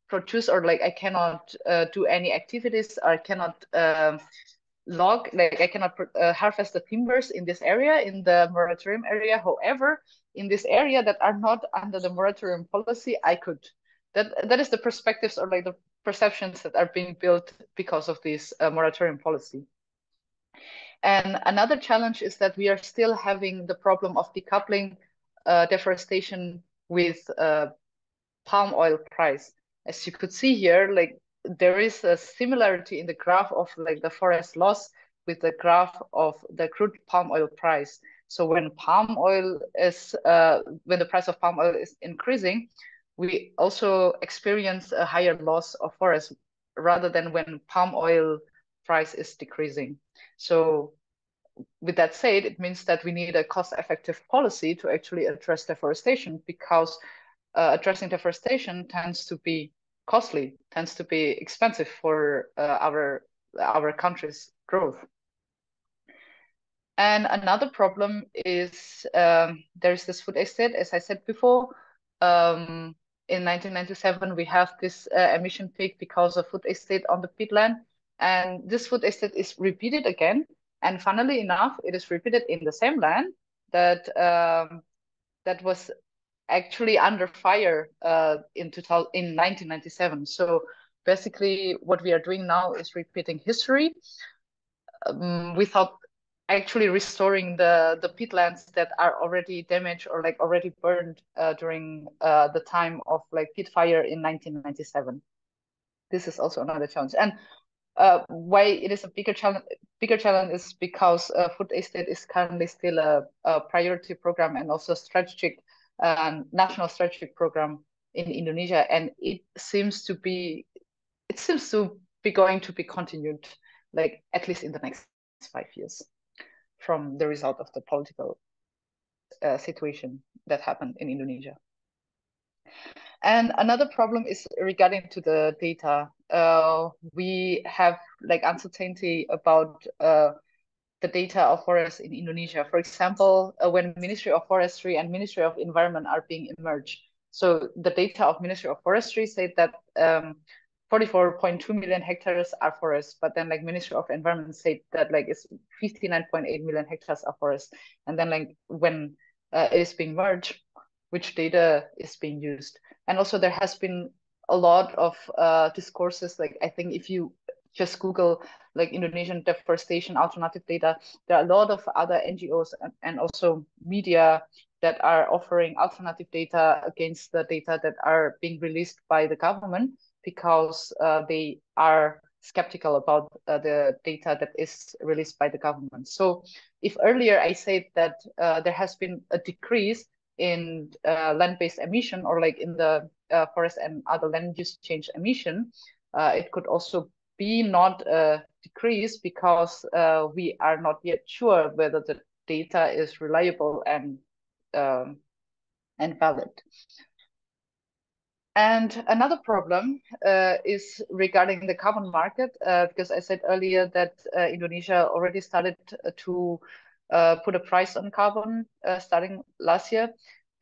produce, or like I cannot do any activities, or I cannot log, like I cannot harvest the timbers in this area, in the moratorium area. However, in this area that are not under the moratorium policy, I could. That is the perspectives, or like the perceptions that are being built because of this moratorium policy. And another challenge is that we are still having the problem of decoupling deforestation with palm oil price. As you could see here, like there is a similarity in the graph of like the forest loss with the graph of the crude palm oil price. So when the price of palm oil is increasing, we also experience a higher loss of forest, rather than when palm oil price is decreasing. So with that said, it means that we need a cost-effective policy to actually address deforestation, because addressing deforestation tends to be costly, tends to be expensive for our country's growth. And another problem is there's this food estate, as I said before. In 1997, we have this emission peak because of food estate on the peatland, and this food estate is repeated again. And funnily enough, it is repeated in the same land that that was actually under fire in 1997. So basically, what we are doing now is repeating history without actually restoring the peatlands that are already damaged or like already burned during the time of like peat fire in 1997. This is also another challenge. And why it is a bigger challenge is because food estate is currently still a priority program and also strategic national strategic program in Indonesia, and it seems to be going to be continued, like at least in the next 5 years, from the result of the political situation that happened in Indonesia. And another problem is regarding to the data. We have like uncertainty about the data of forests in Indonesia. For example, when Ministry of Forestry and Ministry of Environment are being merged. So the data of Ministry of Forestry say that 44.2 million hectares are forests, but then like Ministry of Environment said that like it's 59.8 million hectares are forests. And then like when it is being merged, which data is being used? And also there has been a lot of discourses, like I think if you just Google like Indonesian deforestation alternative data, there are a lot of other NGOs and also media that are offering alternative data against the data that are being released by the government, because they are skeptical about the data that is released by the government. So if earlier I said that there has been a decrease in land-based emission, or like in the forest and other land use change emission, it could also be not a decrease because we are not yet sure whether the data is reliable and valid. And another problem is regarding the carbon market, because I said earlier that Indonesia already started to put a price on carbon starting last year.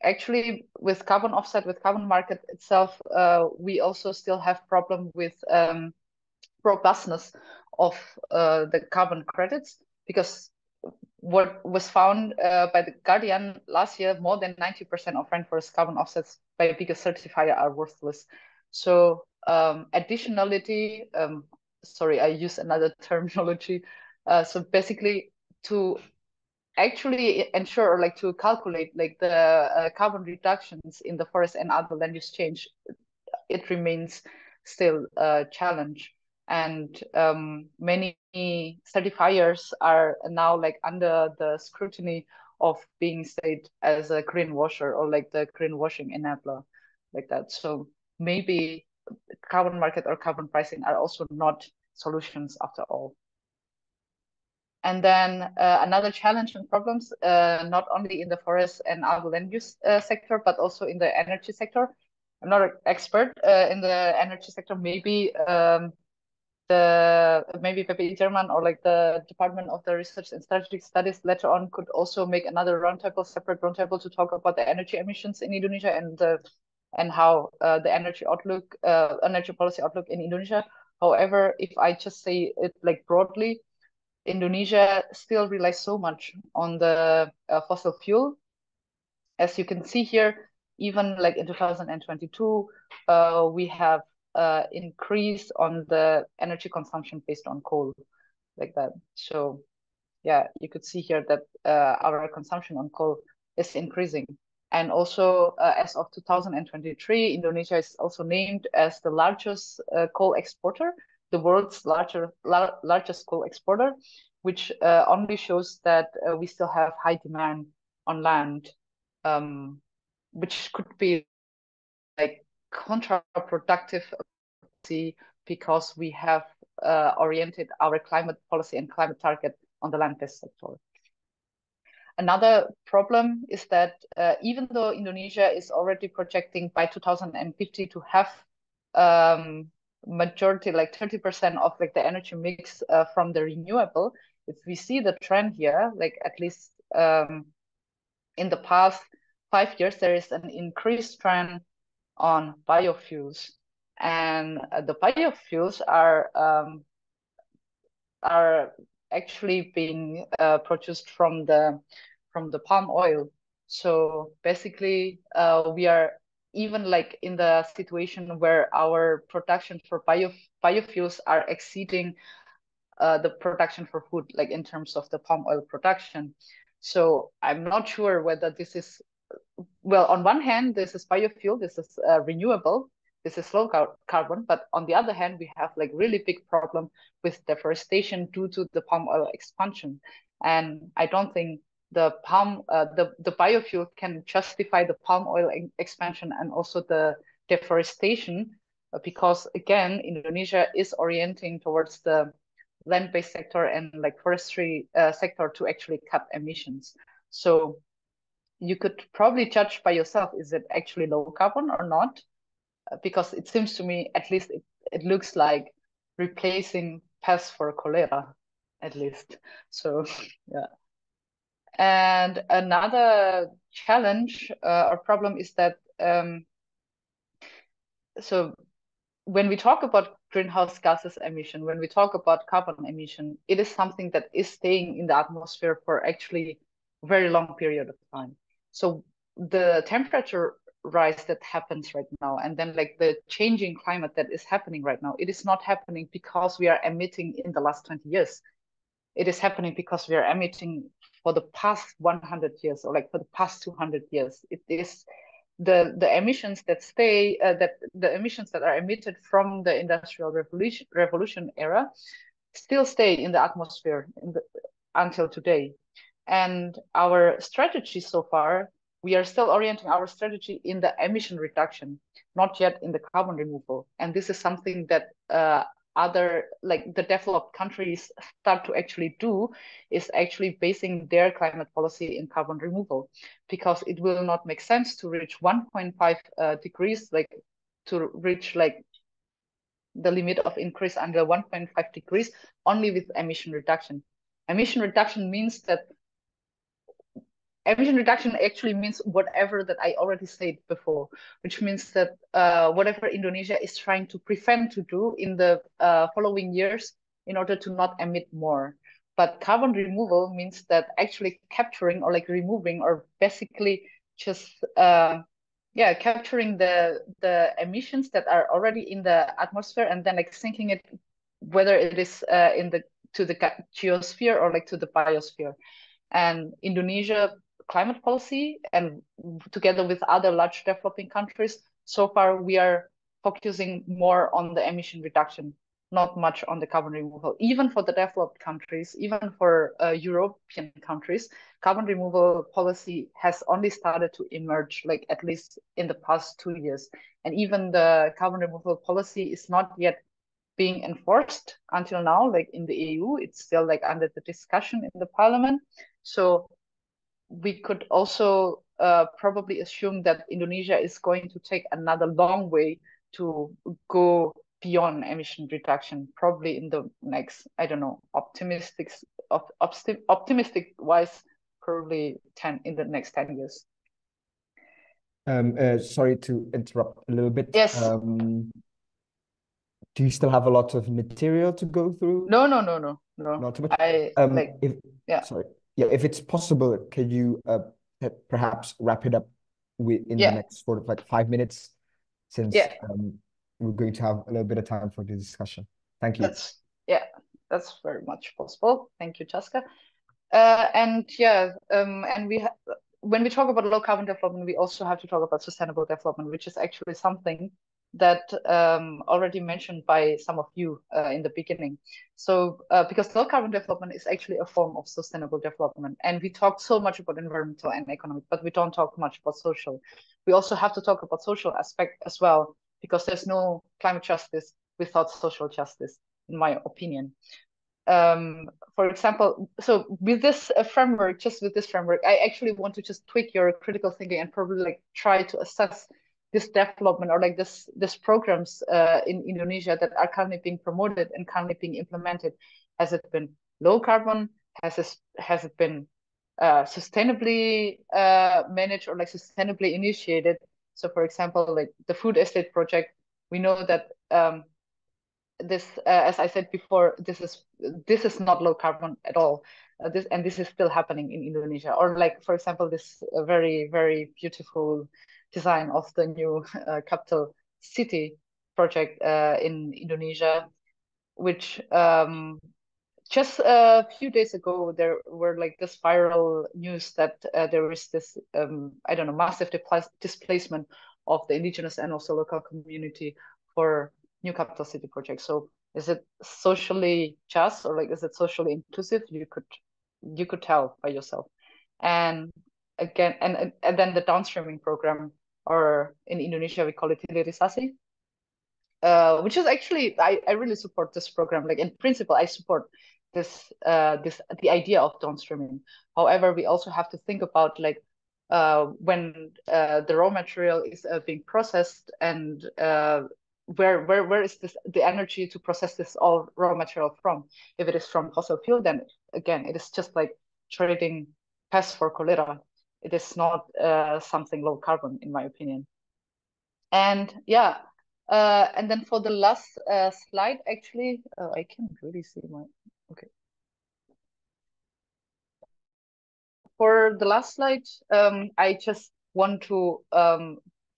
Actually, with carbon offset, with carbon market itself, we also still have problem with robustness of the carbon credits, because what was found by the Guardian last year, more than 90% of rainforest carbon offsets by a bigger certifier are worthless. So additionality, sorry, I use another terminology. So basically, to actually ensure, or like to calculate like the carbon reductions in the forest and other land use change, it remains still a challenge. And many certifiers are now like under the scrutiny of being stayed as a greenwasher, or like the greenwashing enabler, like that. So maybe carbon market or carbon pricing are also not solutions after all. And then another challenge and problems, not only in the forest and other land use sector, but also in the energy sector. I'm not an expert in the energy sector. Maybe maybe PPIJ German, or like the Department of the Research and Strategic Studies later on could also make another roundtable, separate roundtable, to talk about the energy emissions in Indonesia and how the energy outlook, energy policy outlook in Indonesia. However, if I just say it like broadly, Indonesia still relies so much on the fossil fuel. As you can see here, even like in 2022, we have increase on the energy consumption based on coal, like that. So yeah, you could see here that our consumption on coal is increasing. And also, as of 2023, Indonesia is also named as the largest coal exporter, the world's largest coal exporter, which only shows that we still have high demand on land, which could be like counterproductive because we have oriented our climate policy and climate target on the land-based sector. Another problem is that even though Indonesia is already projecting by 2050 to have majority, like 30% of like the energy mix from the renewable, if we see the trend here, like at least in the past 5 years, there is an increased trend on biofuels, and the biofuels are actually being produced from the palm oil. So basically, we are even like in the situation where our production for biofuels are exceeding the production for food, like in terms of the palm oil production. So I'm not sure whether this is, well, on one hand, this is biofuel, this is renewable, this is low carbon, but on the other hand, we have like really big problem with deforestation due to the palm oil expansion. And I don't think the biofuel can justify the palm oil expansion and also the deforestation, because again, Indonesia is orienting towards the land-based sector and like forestry sector to actually cut emissions. So you could probably judge by yourself, is it actually low carbon or not? Because it seems to me, at least it looks like replacing pests for cholera, at least. So yeah. And another challenge or problem is that so when we talk about greenhouse gases emission, when we talk about carbon emission, it is something that is staying in the atmosphere for actually a very long period of time. So the temperature rise that happens right now, and then like the changing climate that is happening right now, it is not happening because we are emitting in the last 20 years. It is happening because we are emitting for the past 100 years, or like for the past 200 years. It is the emissions that stay, that the emissions that are emitted from the industrial revolution era still stay in the atmosphere until today. And our strategy so far, we are still orienting our strategy in the emission reduction, not yet in the carbon removal. And this is something that other, like the developed countries start to actually do is actually basing their climate policy in carbon removal, because it will not make sense to reach 1.5 degrees, like to reach like the limit of increase under 1.5 degrees only with emission reduction. Emission reduction means that emission reduction actually means whatever that I already said before, which means that whatever Indonesia is trying to prevent to do in the following years in order to not emit more. But carbon removal means that actually capturing or like removing or basically just capturing the emissions that are already in the atmosphere and then like sinking it, whether it is in the to the geosphere or like to the biosphere. And Indonesia climate policy, and together with other large developing countries, so far we are focusing more on the emission reduction, not much on the carbon removal. Even for the developed countries, even for European countries, carbon removal policy has only started to emerge, like at least in the past 2 years. And even the carbon removal policy is not yet being enforced until now, like in the EU, it's still like under the discussion in the parliament. So we could also probably assume that Indonesia is going to take another long way to go beyond emission reduction, probably in the next, I don't know, optimistic wise, probably 10 in the next 10 years. Sorry to interrupt a little bit. Yes. Do you still have a lot of material to go through? No. Not too much. Sorry. Yeah, if it's possible, can you perhaps wrap it up in the next sort of like 5 minutes, since we're going to have a little bit of time for the discussion. Thank you. That's very much possible. Thank you, Chaska. And when we talk about low carbon development, we also have to talk about sustainable development, which is actually something that already mentioned by some of you in the beginning. So because low carbon development is actually a form of sustainable development, and we talk so much about environmental and economic, but we don't talk much about social. We also have to talk about social aspect as well, because there's no climate justice without social justice, in my opinion. For example, so with this framework, I actually want to just tweak your critical thinking and probably like try to assess this development or like this programs in Indonesia that are currently being promoted and currently being implemented. Has it been low carbon? Has it been sustainably managed or like sustainably initiated? So for example, like the food estate project, we know that this, as I said before, this is not low carbon at all. This is still happening in Indonesia. Or like, for example, this very, very beautiful design of the new capital city project in Indonesia, which just a few days ago, there were like this viral news that there is this, I don't know, massive displacement of the indigenous and also local community for new capital city project. So is it socially just, or like is it socially inclusive? You could tell by yourself. And again, and then the downstreaming program, or in Indonesia we call it hilirisasi, which is actually I really support this program. Like in principle, I support the idea of downstreaming. However, we also have to think about like when the raw material is being processed, and where is the energy to process this all raw material from? If it is from fossil fuel, then again it is just like trading pests for cholera. It is not something low carbon, in my opinion. And and then for the last slide, actually, I can't really see my, okay. For the last slide, I just want to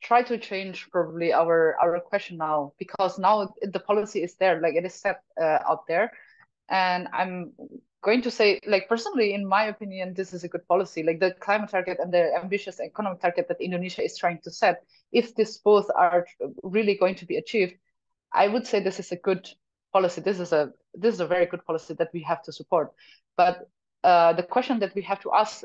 try to change probably our question now, because now the policy is there, like it is set out there. And I'm going to say, like, personally, in my opinion, this is a good policy. Like the climate target and the ambitious economic target that Indonesia is trying to set, if this both are really going to be achieved, I would say this is a good policy. This is a very good policy that we have to support. But the question that we have to ask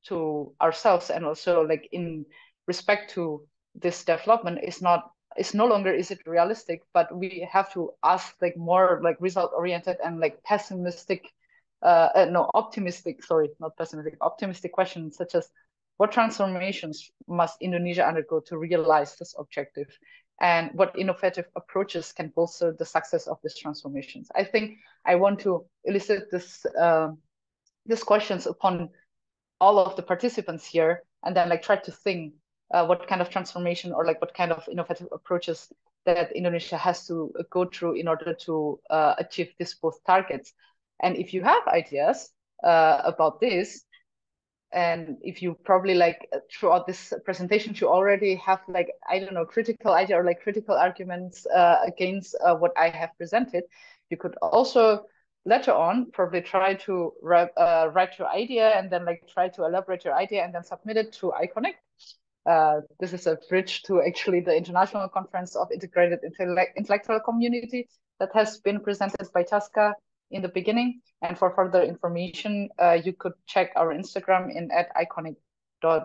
to ourselves, and also like in respect to this development, is not is no longer is it realistic, but we have to ask like more like result oriented and like pessimistic, no, optimistic, sorry, not pessimistic, optimistic questions such as what transformations must Indonesia undergo to realize this objective, and what innovative approaches can bolster the success of these transformations. I think I want to elicit these questions upon all of the participants here, and then like try to think what kind of transformation or like what kind of innovative approaches that Indonesia has to go through in order to achieve these both targets. And if you have ideas about this, and if you probably like throughout this presentation you already have like, I don't know, critical idea or like critical arguments against what I have presented, you could also later on probably try to write your idea and then like try to elaborate your idea and then submit it to iConnect. This is a bridge to actually the International Conference of Integrated Intellectual Community that has been presented by Tasca in the beginning. And for further information, you could check our Instagram in @iconic.ppij.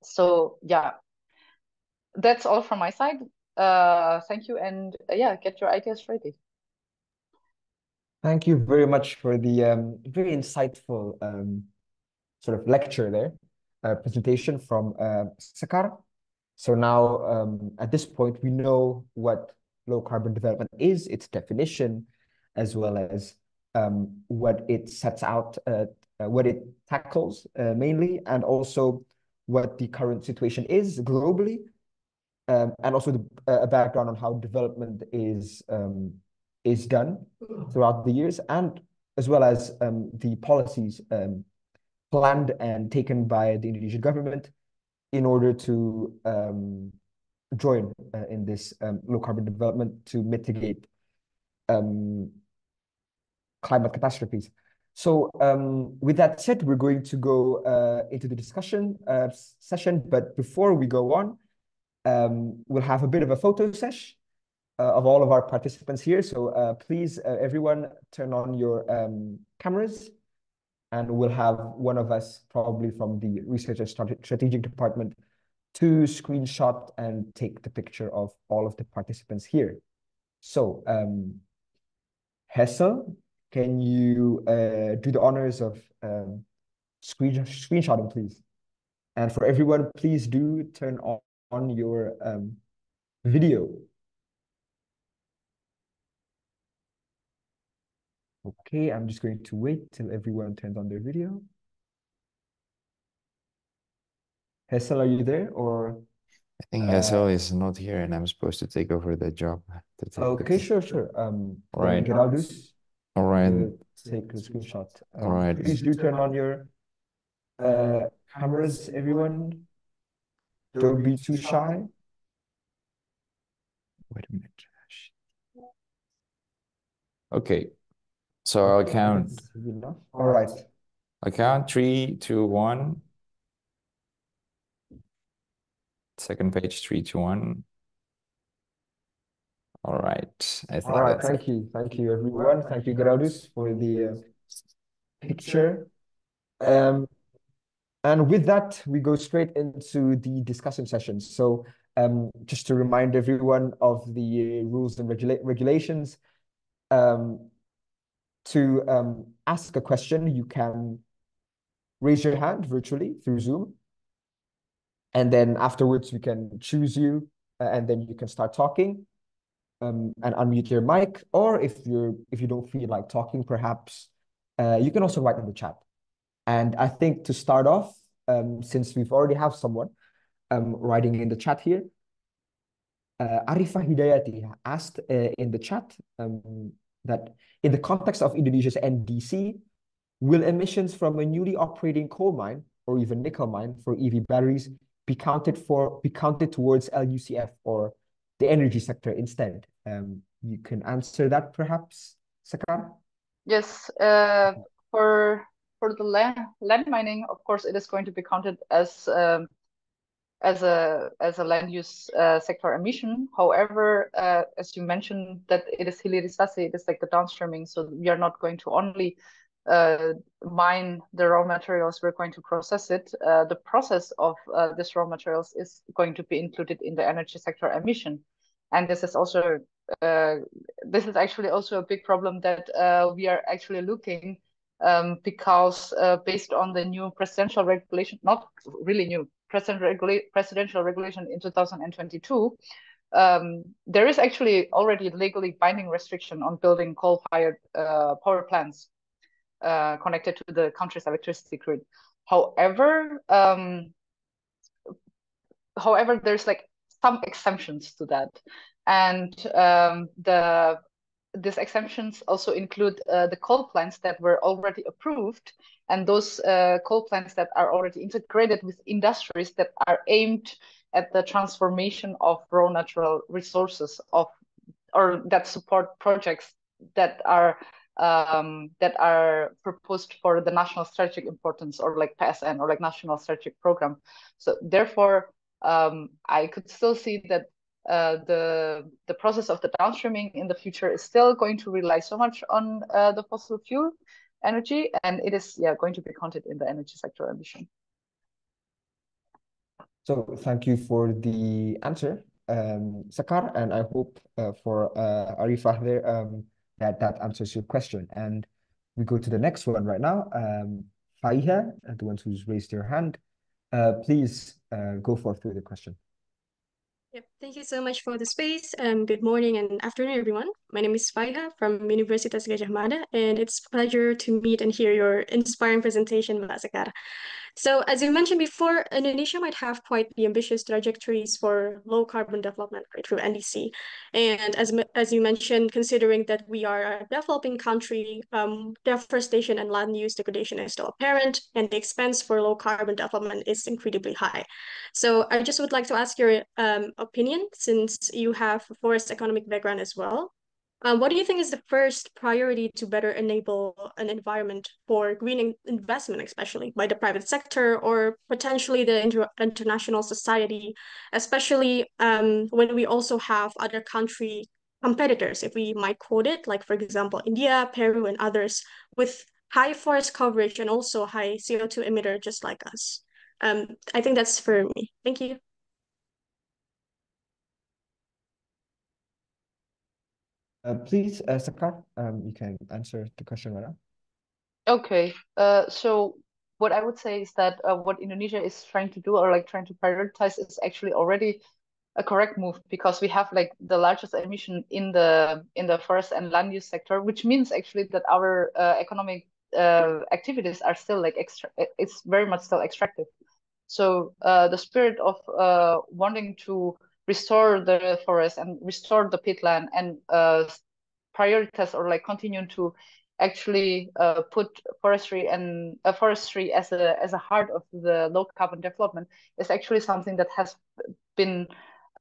So yeah, that's all from my side. Thank you, and yeah, get your ideas ready. Thank you very much for the very insightful sort of lecture there, presentation from Sekar. So now, at this point, we know what low carbon development is, its definition, as well as what it sets out, what it tackles mainly, and also what the current situation is globally, and also a background on how development is done throughout the years, and as well as the policies planned and taken by the Indonesian government in order to join in this low carbon development to mitigate climate catastrophes. So with that said, we're going to go into the discussion session. But before we go on, we'll have a bit of a photo sesh of all of our participants here. So please, everyone, turn on your cameras, and we'll have one of us, probably from the research and strategic department, to screenshot and take the picture of all of the participants here. So, Hessel, can you do the honors of screenshotting, please? And for everyone, please do turn on your video. Okay, I'm just going to wait till everyone turns on their video. Hessel, are you there, or? I think Hessel is not here, and I'm supposed to take over the job. Okay, sure. All right. Geraldus, All right. take the screenshot. All right. Please do turn on your cameras, everyone. Don't be too shy. Wait a minute. Okay. So I'll count. All right. I'll count 3, 2, 1. Second page, 3, 2, 1. All right. I think All right. that's Thank you. Thank you, everyone. Thank you, Geraldus, for the picture. And with that, we go straight into the discussion session. So just to remind everyone of the rules and regulations, to ask a question, you can raise your hand virtually through Zoom. And then afterwards, we can choose you, and then you can start talking and unmute your mic. Or if you don't feel like talking, perhaps you can also write in the chat. And I think to start off, since we've already have someone writing in the chat here, Arifah Hidayati asked in the chat that in the context of Indonesia's NDC, will emissions from a newly operating coal mine or even nickel mine for EV batteries be counted towards LUCF or the energy sector instead? You can answer that perhaps, Sekar? Yes, for the land mining, of course, it is going to be counted as a land use sector emission. However, as you mentioned, that it is hilirisasi, it is like the downstreaming. So we are not going to only mine the raw materials, we're going to process it. The process of this raw materials is going to be included in the energy sector emission. And this is also this is actually also a big problem that we are actually looking, because based on the new presidential regulation, not really new, presidential regulation in 2022, there is actually already legally binding restriction on building coal-fired power plants connected to the country's electricity grid. However, there's like some exemptions to that, and these exemptions also include the coal plants that were already approved, and those coal plants that are already integrated with industries that are aimed at the transformation of raw natural resources or that support projects that are proposed for the national strategic importance, or like PSN, or like national strategic program. So therefore, I could still see that the process of the downstreaming in the future is still going to rely so much on the fossil fuel energy, and it is going to be counted in the energy sector emission. So thank you for the answer, Sakar, and I hope for Arifah there that answers your question. And we go to the next one right now. Faiha, the ones who's raised their hand, please go forth with the question. Yep, thank you so much for the space. Good morning and afternoon, everyone. My name is Faiha from Universitas Gajah Mada, and it's a pleasure to meet and hear your inspiring presentation, Mbak Sakar. So as you mentioned before, Indonesia might have quite the ambitious trajectories for low carbon development, right, through NDC. And as you mentioned, considering that we are a developing country, deforestation and land use degradation is still apparent, and the expense for low carbon development is incredibly high. So I just would like to ask your opinion, since you have a forest economic background as well. What do you think is the first priority to better enable an environment for green investment, especially by the private sector or potentially the international society, especially when we also have other country competitors, if we might quote it, like for example, India, Peru, and others with high forest coverage and also high CO2 emitter just like us. I think that's for me. Thank you. Please, Sakar, you can answer the question right now. Okay, so what I would say is that what Indonesia is trying to do, or like trying to prioritize, is actually already a correct move, because we have like the largest emission in the forest and land use sector, which means actually that our economic activities are still like it's very much still extractive. So the spirit of wanting to restore the forest and restore the peatland and prioritize, or like continue to actually put forestry and forestry as a heart of the low carbon development is actually something that has been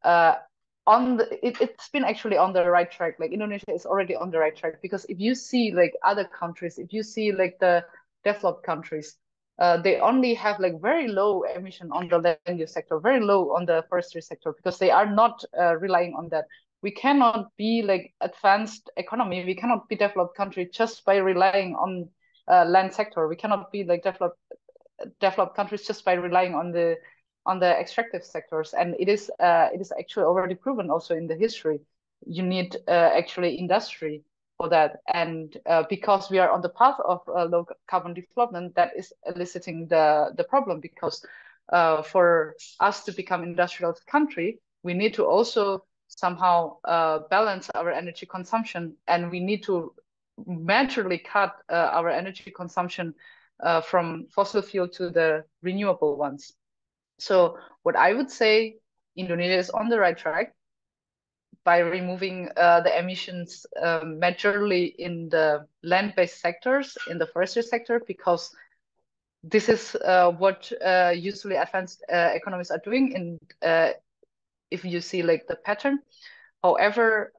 it's been actually on the right track. Like Indonesia is already on the right track, because if you see like other countries, if you see like the developed countries, they only have like very low emission on the land use sector, very low on the forestry sector, because they are not relying on that. We cannot be like advanced economy, we cannot be developed country just by relying on land sector. We cannot be like developed countries just by relying on the extractive sectors. And it is actually already proven also in the history. You need actually industry for that. And because we are on the path of low carbon development, that is eliciting the problem, because for us to become industrial country, we need to also somehow balance our energy consumption, and we need to majorly cut our energy consumption from fossil fuel to the renewable ones. So what I would say, Indonesia is on the right track by removing the emissions majorly in the land-based sectors, in the forestry sector, because this is what usually advanced economies are doing. And if you see like the pattern, however,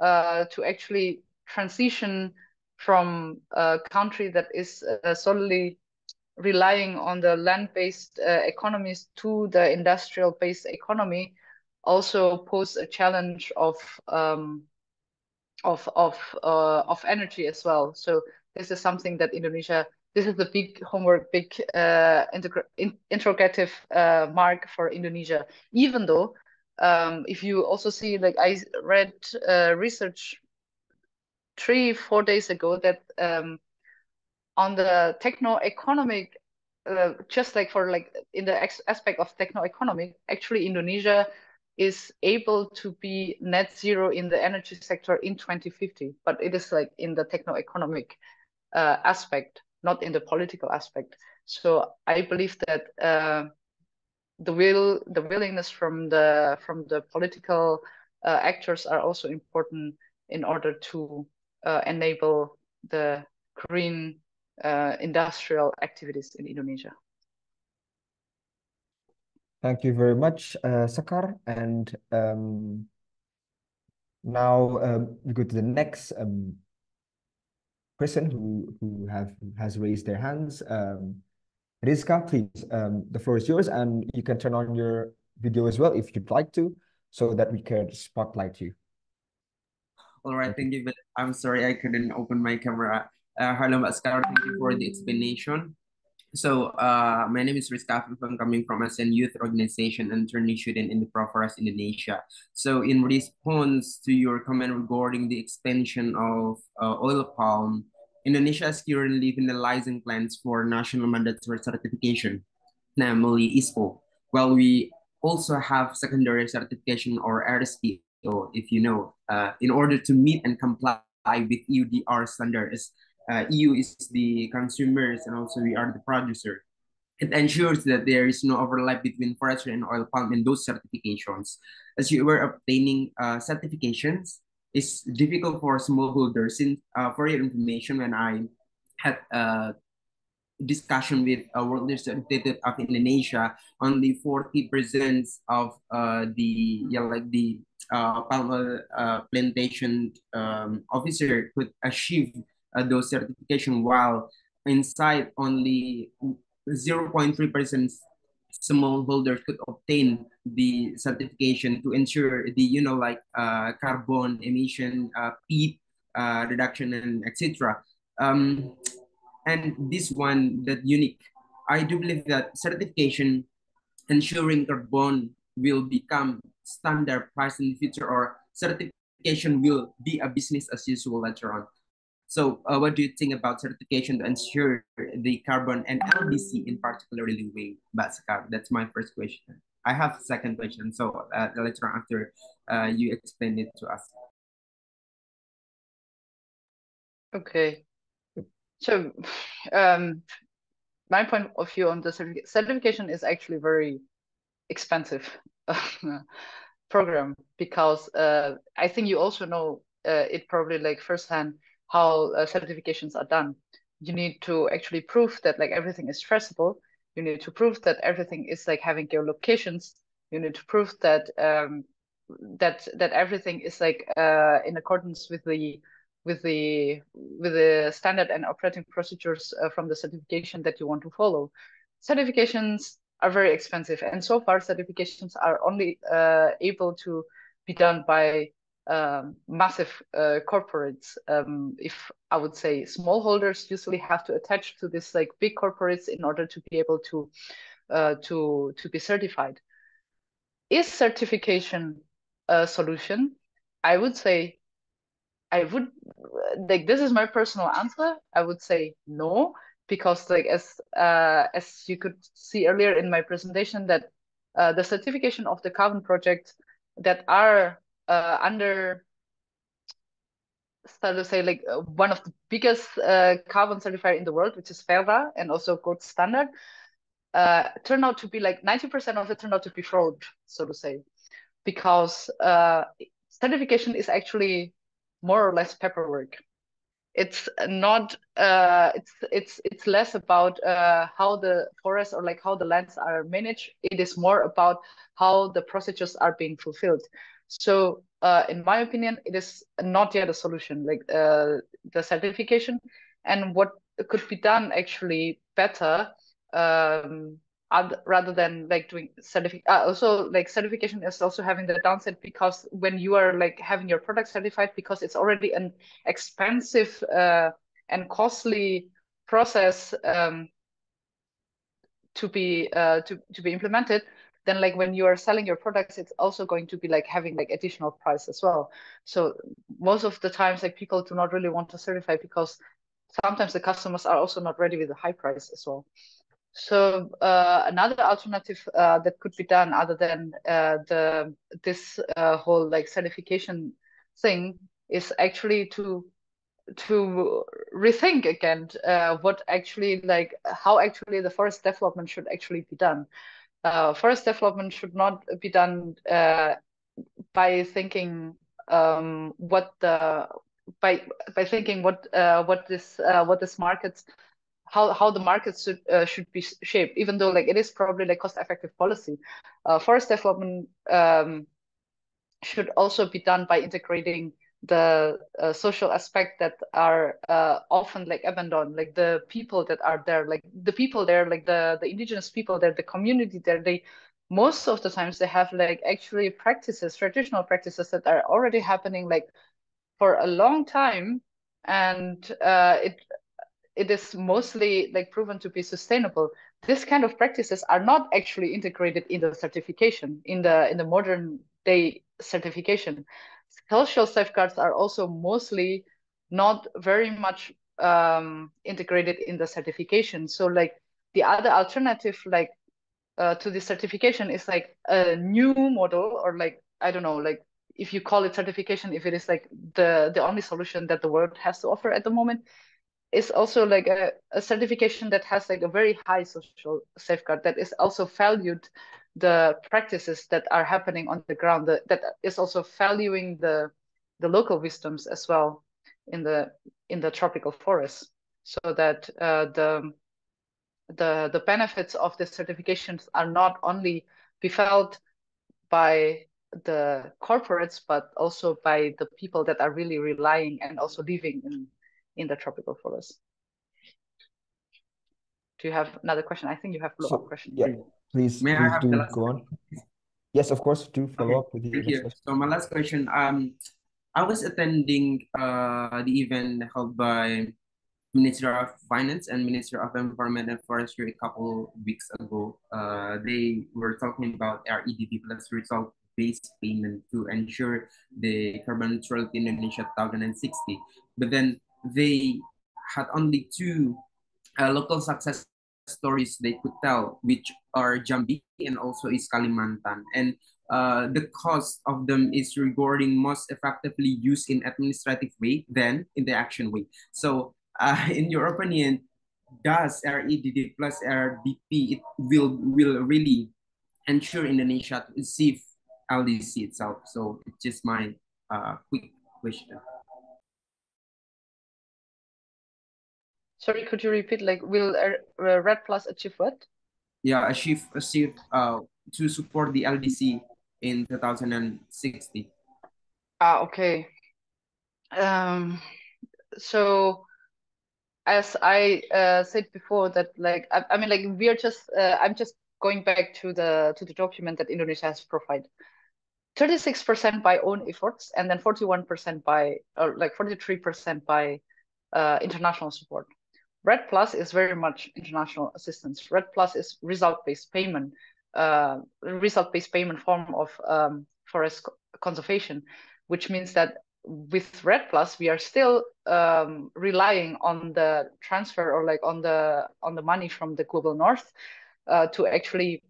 to actually transition from a country that is solely relying on the land-based economies to the industrial-based economy also pose a challenge of energy as well. So this is something that Indonesia this is the big homework, big interrogative mark for Indonesia. Even though, if you also see, like I read research 3-4 days ago that on the techno-economic, just like for like in the aspect of techno-economic, actually Indonesia is able to be net zero in the energy sector in 2050, but it is like in the techno-economic aspect, not in the political aspect. So I believe that the willingness from the political actors are also important in order to enable the green industrial activities in Indonesia. Thank you very much, Sakar. And now we go to the next person who has raised their hands. Rizka, please, the floor is yours, and you can turn on your video as well if you'd like to, so that we can spotlight you. All right, thank you. But I'm sorry I couldn't open my camera. Hello, Mbak Sekar. Thank you for the explanation. So, my name is Rizka. I'm coming from ASEAN Youth Organization and turning student in the Proforest, Indonesia. So, in response to your comment regarding the expansion of oil palm, Indonesia is currently finalizing plans for national mandatory certification, namely ISPO, while we also have secondary certification or RSPO, if you know, in order to meet and comply with EUDR standards. EU is the consumers and also we are the producer. It ensures that there is no overlap between forestry and oil palm in those certifications. As you were obtaining certifications, it's difficult for smallholders. For your information, when I had discussion with World Institute of Indonesia, only 40% of the palm oil plantation officer could achieve those certification, while inside only 0.3% smallholders could obtain the certification to ensure the carbon emission, peat reduction, and etc. And this one that unique. I do believe that certification ensuring carbon will become standard price in the future, or certification will be a business as usual later on. So what do you think about certification to ensure the carbon and LDC in particular living, Mbak Sekar? That's my first question. I have second question, so later on after you explain it to us. Okay. So my point of view on the certification is actually very expensive program, because I think you also know it probably like firsthand how certifications are done. You need to actually prove that like everything is traceable. You need to prove that everything is like having geolocations. You need to prove that that everything is like in accordance with the standard and operating procedures from the certification that you want to follow. Certifications are very expensive, and so far certifications are only able to be done by massive corporates. If I would say smallholders usually have to attach to this like big corporates in order to be able to be certified. Is certification a solution? I would say, I would like, this is my personal answer. I would say no, because like as you could see earlier in my presentation, that the certification of the carbon projects that are under, so to say, like one of the biggest carbon certifier in the world, which is Verra, and also Gold Standard, turned out to be like 90% of it turned out to be fraud, so to say, because certification is actually more or less paperwork. It's not it's less about how the forests or like how the lands are managed. It is more about how the procedures are being fulfilled. So in my opinion, it is not yet a solution, like the certification. And what could be done actually better, rather than like doing also like certification is also having the downside, because when you are like having your product certified, because it's already an expensive and costly process to be implemented, then like when you are selling your products, it's also going to be like having like additional price as well. So most of the times, like people do not really want to certify because sometimes the customers are also not ready with a high price as well. So another alternative that could be done other than this whole like certification thing is actually to rethink again what actually like how actually the forest development should actually be done. Forest development should not be done by thinking what the by thinking what this markets how the markets should be shaped, even though like it is probably like cost effective policy. Forest development should also be done by integrating the social aspect that are often like abandoned, like the people that are there, like the people there, like the indigenous people there, the community there. They most of the times they have like actually practices, traditional practices that are already happening like for a long time, and it is mostly like proven to be sustainable. This kind of practices are not actually integrated in the certification, in the modern day certification. Cultural safeguards are also mostly not very much integrated in the certification. So like the other alternative like to the certification is like a new model, or like I don't know, like if you call it certification, if it is like the only solution that the world has to offer at the moment, is also like a certification that has like a very high social safeguard, that is also valued the practices that are happening on the ground, that is also valuing the local wisdoms as well in the tropical forests, so that the benefits of the certifications are not only be felt by the corporates, but also by the people that are really relying and also living in the tropical forest. Do you have another question? I think you have a follow-up question. Yeah, please do go on. Yes, of course, do follow up with your next question. So my last question, I was attending the event held by Minister of Finance and Minister of Environment and Forestry a couple weeks ago. They were talking about REDD plus result-based payment to ensure the carbon neutrality in Indonesia 2060. But then they had only two local success stories they could tell, which are Jambi and also is Kalimantan. And the cost of them is rewarding most effectively used in administrative way than in the action way. So in your opinion, does REDD plus RDP it will really ensure Indonesia to receive LDC itself? So it's just my quick question. Sorry, could you repeat? Like, will RED Plus achieve what? Yeah, achieve to support the LDC in 2060. Okay. So as I said before, that like I mean, like we are just I'm just going back to the document that Indonesia has provided. 36% by own efforts, and then 41% by, or like 43% by international support. RED Plus is very much international assistance. RED Plus is result-based payment, form of forest conservation, which means that with RED Plus we are still relying on the transfer, or like on the money from the global north to actually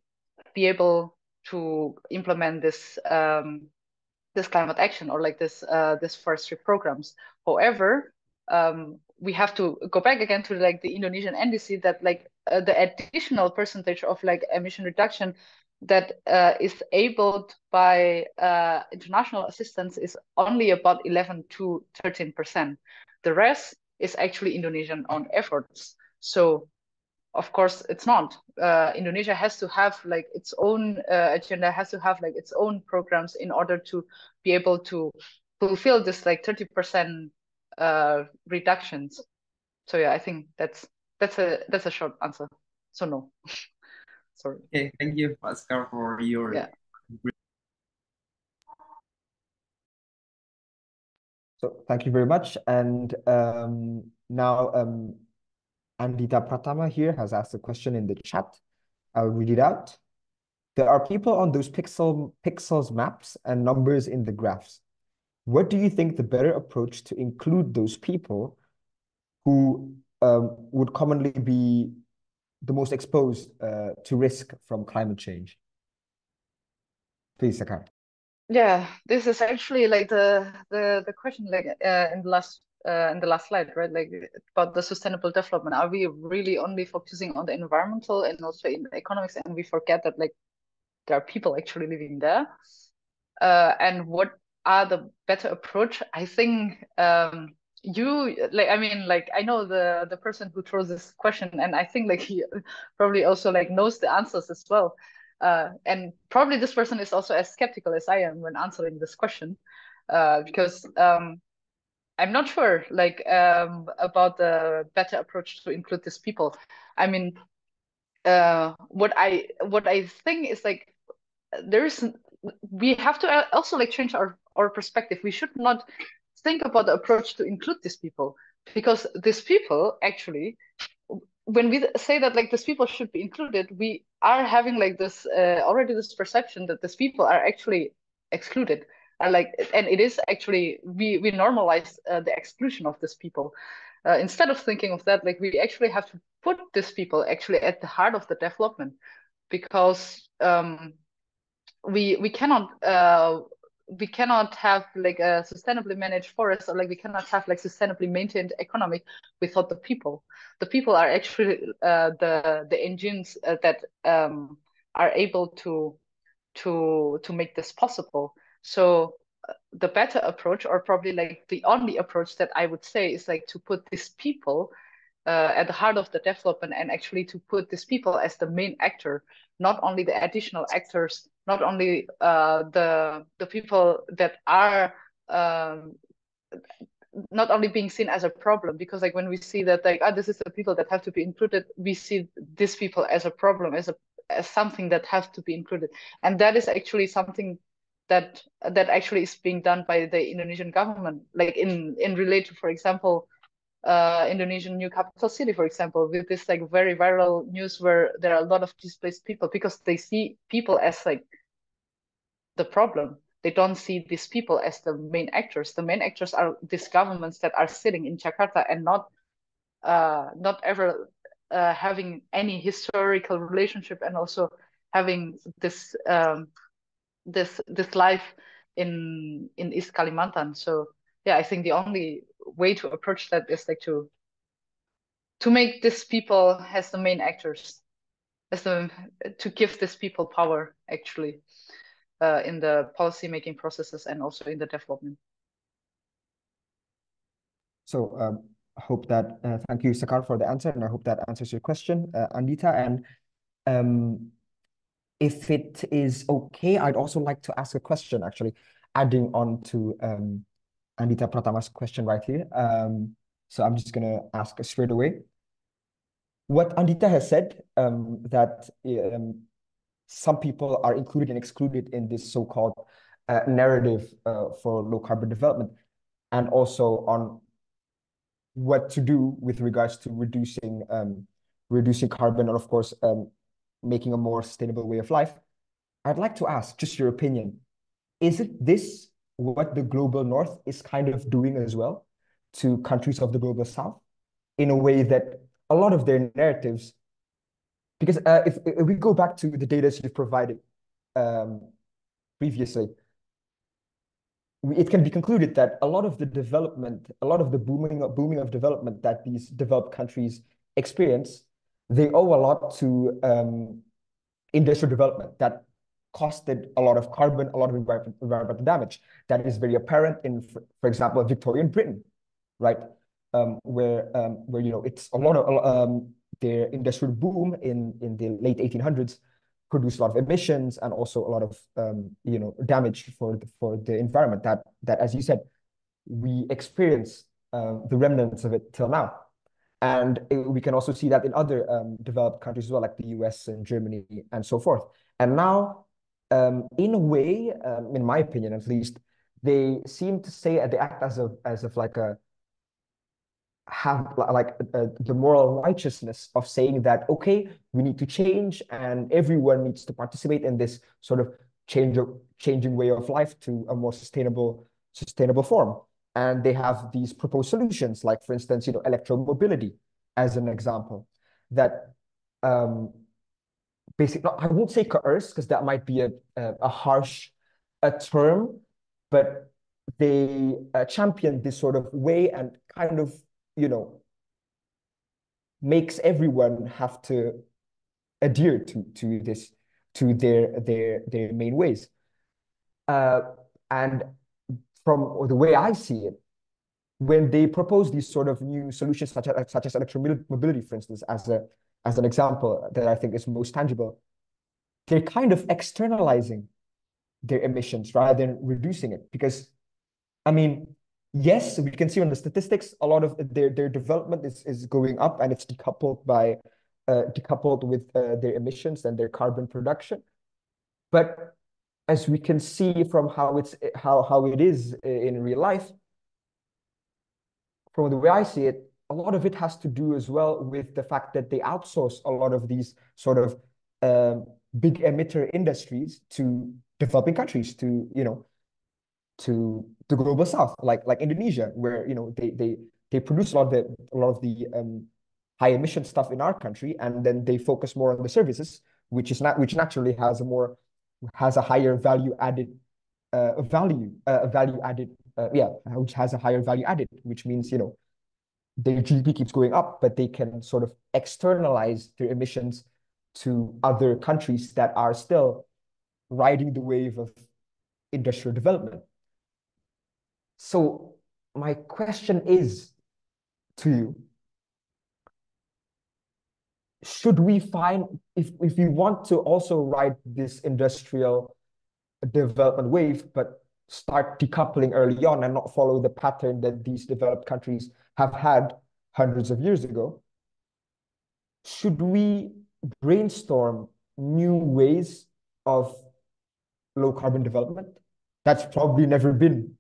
be able to implement this this climate action, or like this forestry programs. However, we have to go back again to like the Indonesian NDC, that like the additional percentage of like emission reduction that is able by international assistance is only about 11 to 13%. The rest is actually Indonesian own efforts. So of course it's not. Indonesia has to have like its own agenda, has to have like its own programs in order to be able to fulfill this like 30% reductions. So yeah, I think that's a short answer. So no. Sorry. Okay, thank you, Pascal, for your So thank you very much. And now Andita Pratama here has asked a question in the chat. I'll read it out. There are people on those pixels maps and numbers in the graphs. What do you think the better approach to include those people who would commonly be the most exposed to risk from climate change? Please, Sakar. Yeah, this is actually like the question like in the last slide, right? Like about the sustainable development. Are we really only focusing on the environmental and also in the economics, and we forget that like there are people actually living there? And what are the better approach? I think you like I mean like I know the person who throws this question, and I think like he probably also like knows the answers as well. And probably this person is also as skeptical as I am when answering this question, because I'm not sure like about the better approach to include these people. I mean, what I think is like there's we have to also like change our perspective. We should not think about the approach to include these people, because these people actually, when we say that like these people should be included, we are having like this already this perception that these people are actually excluded, are like, and it is actually we normalize the exclusion of these people. Instead of thinking of that, like we actually have to put these people actually at the heart of the development, because we cannot have like a sustainably managed forest, or like we cannot have like sustainably maintained economy without the people. The people are actually the engines that are able to make this possible. So the better approach, or probably like the only approach that I would say, is like to put these people at the heart of the development, and actually to put these people as the main actor, not only the additional actors, not only the people that are not only being seen as a problem, because like when we see that like this is the people that have to be included, we see these people as a problem, as something that has to be included, and that is actually something that actually is being done by the Indonesian government, like in relate to, for example, Indonesian new capital city, for example, with this like very viral news where there are a lot of displaced people, because they see people as like the problem. They don't see these people as the main actors. The main actors are these governments that are sitting in Jakarta and not ever having any historical relationship, and also having this this life in East Kalimantan. So yeah, I think the only way to approach that is like to make these people as the main actors, to give these people power actually in the policy making processes and also in the development. So I hope that thank you, Sakar, for the answer, and I hope that answers your question, Andita. And if it is okay, I'd also like to ask a question, actually, adding on to Andita Pratama's question right here. So I'm just gonna ask straight away. What Andita has said, that some people are included and excluded in this so-called narrative for low carbon development, and also on what to do with regards to reducing carbon, and of course making a more sustainable way of life. I'd like to ask just your opinion. Is it this what the global north is kind of doing as well to countries of the global south, in a way that a lot of their narratives, because if we go back to the data you've provided previously, it can be concluded that a lot of the development, a lot of the booming of development that these developed countries experience, they owe a lot to industrial development that costed a lot of carbon, a lot of environmental damage. That is very apparent in, for example, Victorian Britain, right? Where you know, it's a lot of their industrial boom in the late 1800s produced a lot of emissions, and also a lot of you know, damage for the environment that as you said, we experience the remnants of it till now. And we can also see that in other developed countries as well, like the US and Germany and so forth. And now, in a way, in my opinion at least, they seem to say they act as of like have like the moral righteousness of saying that, okay, we need to change and everyone needs to participate in this sort of changing way of life to a more sustainable form. And they have these proposed solutions, like for instance, electromobility as an example, that basically, I won't say coerce because that might be a harsh term, but they champion this sort of way and kind of, makes everyone have to adhere to this, to their main ways. And from the way I see it, when they propose these sort of new solutions, such as electromobility, for instance, as an example that I think is most tangible, they're kind of externalizing their emissions rather than reducing it. Because, I mean, yes, we can see on the statistics, a lot of their development is going up, and it's decoupled with their emissions and their carbon production. But as we can see from how it is in real life, from the way I see it, a lot of it has to do as well with the fact that they outsource a lot of these sort of big emitter industries to developing countries, to to the global south, like Indonesia, where they produce a lot of the high emission stuff in our country, and then they focus more on the services, which naturally has a higher value added which has a higher value added, which means their GDP keeps going up, but they can sort of externalize their emissions to other countries that are still riding the wave of industrial development. So my question is to you, should we find, if we want to also ride this industrial development wave, but start decoupling early on and not follow the pattern that these developed countries have had hundreds of years ago, should we brainstorm new ways of low carbon development that's probably never been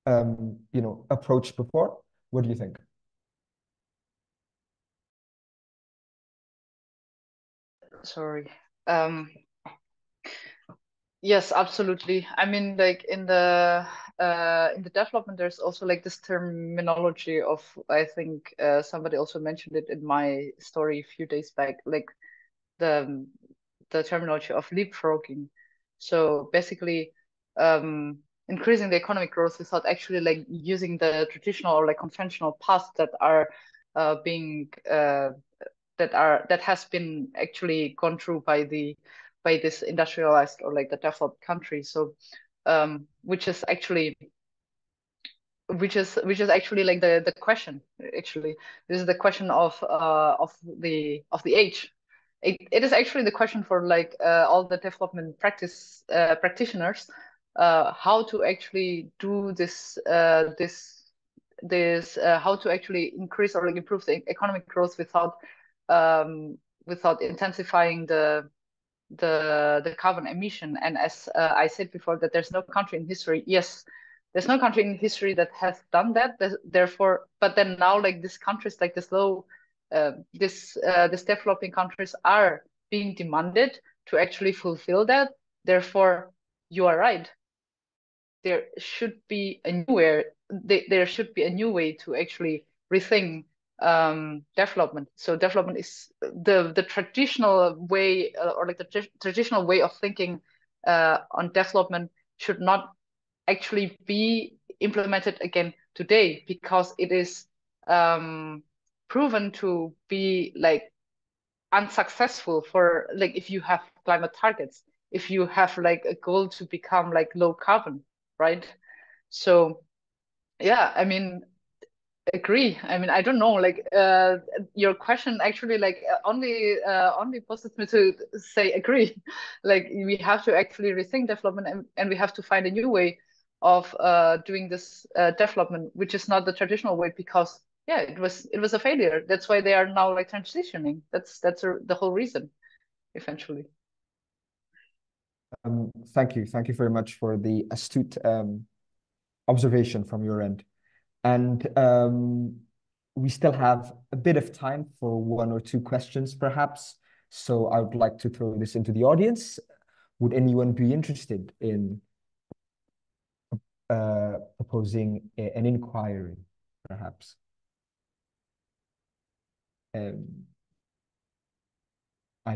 approached before? What do you think? Sorry. Yes, absolutely. I mean, like in the development, there's also like this terminology of, I think somebody also mentioned it in my story a few days back, like the terminology of leapfrogging. So basically, increasing the economic growth without actually like using the traditional or like conventional paths that are being that has been actually gone through by this industrialized or like the developed country. So which is actually like the question. Actually, this is the question of the age. It is actually the question for like all the development practitioners, how to actually do this how to actually increase or like improve the economic growth without intensifying the carbon emission. And as I said before, that there's no country in history. Yes, there's no country in history that has done that. Therefore, but then now like these countries, like this developing countries are being demanded to actually fulfill that. Therefore, you are right. There should be a new way. There should be a new way to actually rethink development. So development is the traditional way or like the traditional way of thinking on development should not actually be implemented again today, because it is proven to be like unsuccessful for like if you have climate targets, if you have like a goal to become like low carbon, right? So yeah, I mean, agree. I mean, I don't know, like your question actually like only forces me to say agree. Like we have to actually rethink development, and we have to find a new way of doing this development, which is not the traditional way, because yeah, it was a failure. That's why they are now like transitioning. That's the whole reason eventually. Thank you very much for the astute observation from your end. And we still have a bit of time for one or two questions, perhaps. So I would like to throw this into the audience. Would anyone be interested in proposing an inquiry, perhaps? I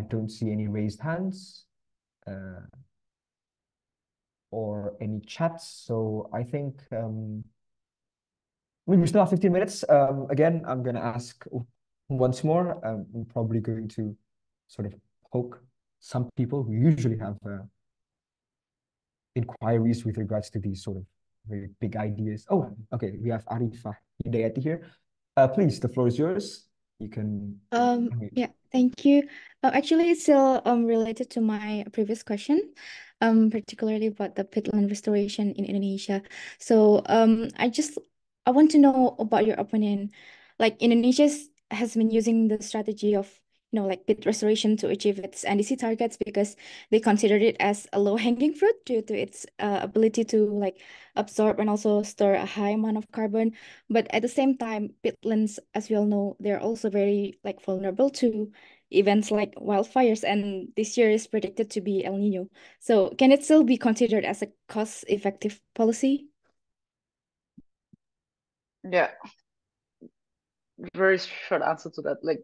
don't see any raised hands or any chats, so I think we still have 15 minutes. Again, I'm going to ask once more. I'm probably going to sort of poke some people who usually have inquiries with regards to these sort of very big ideas. Oh, okay, we have Arifah Hidayati here. Please, the floor is yours. You can unmute. Yeah, thank you. Actually, it's still related to my previous question, particularly about the peatland restoration in Indonesia. So I want to know about your opinion. Like Indonesia has been using the strategy of like peat restoration to achieve its NDC targets because they considered it as a low-hanging fruit due to its ability to like absorb and also store a high amount of carbon. But at the same time, peatlands, as we all know, they're also very like vulnerable to events like wildfires, and this year is predicted to be El Nino. So can it still be considered as a cost-effective policy? Yeah, very short answer to that. Like,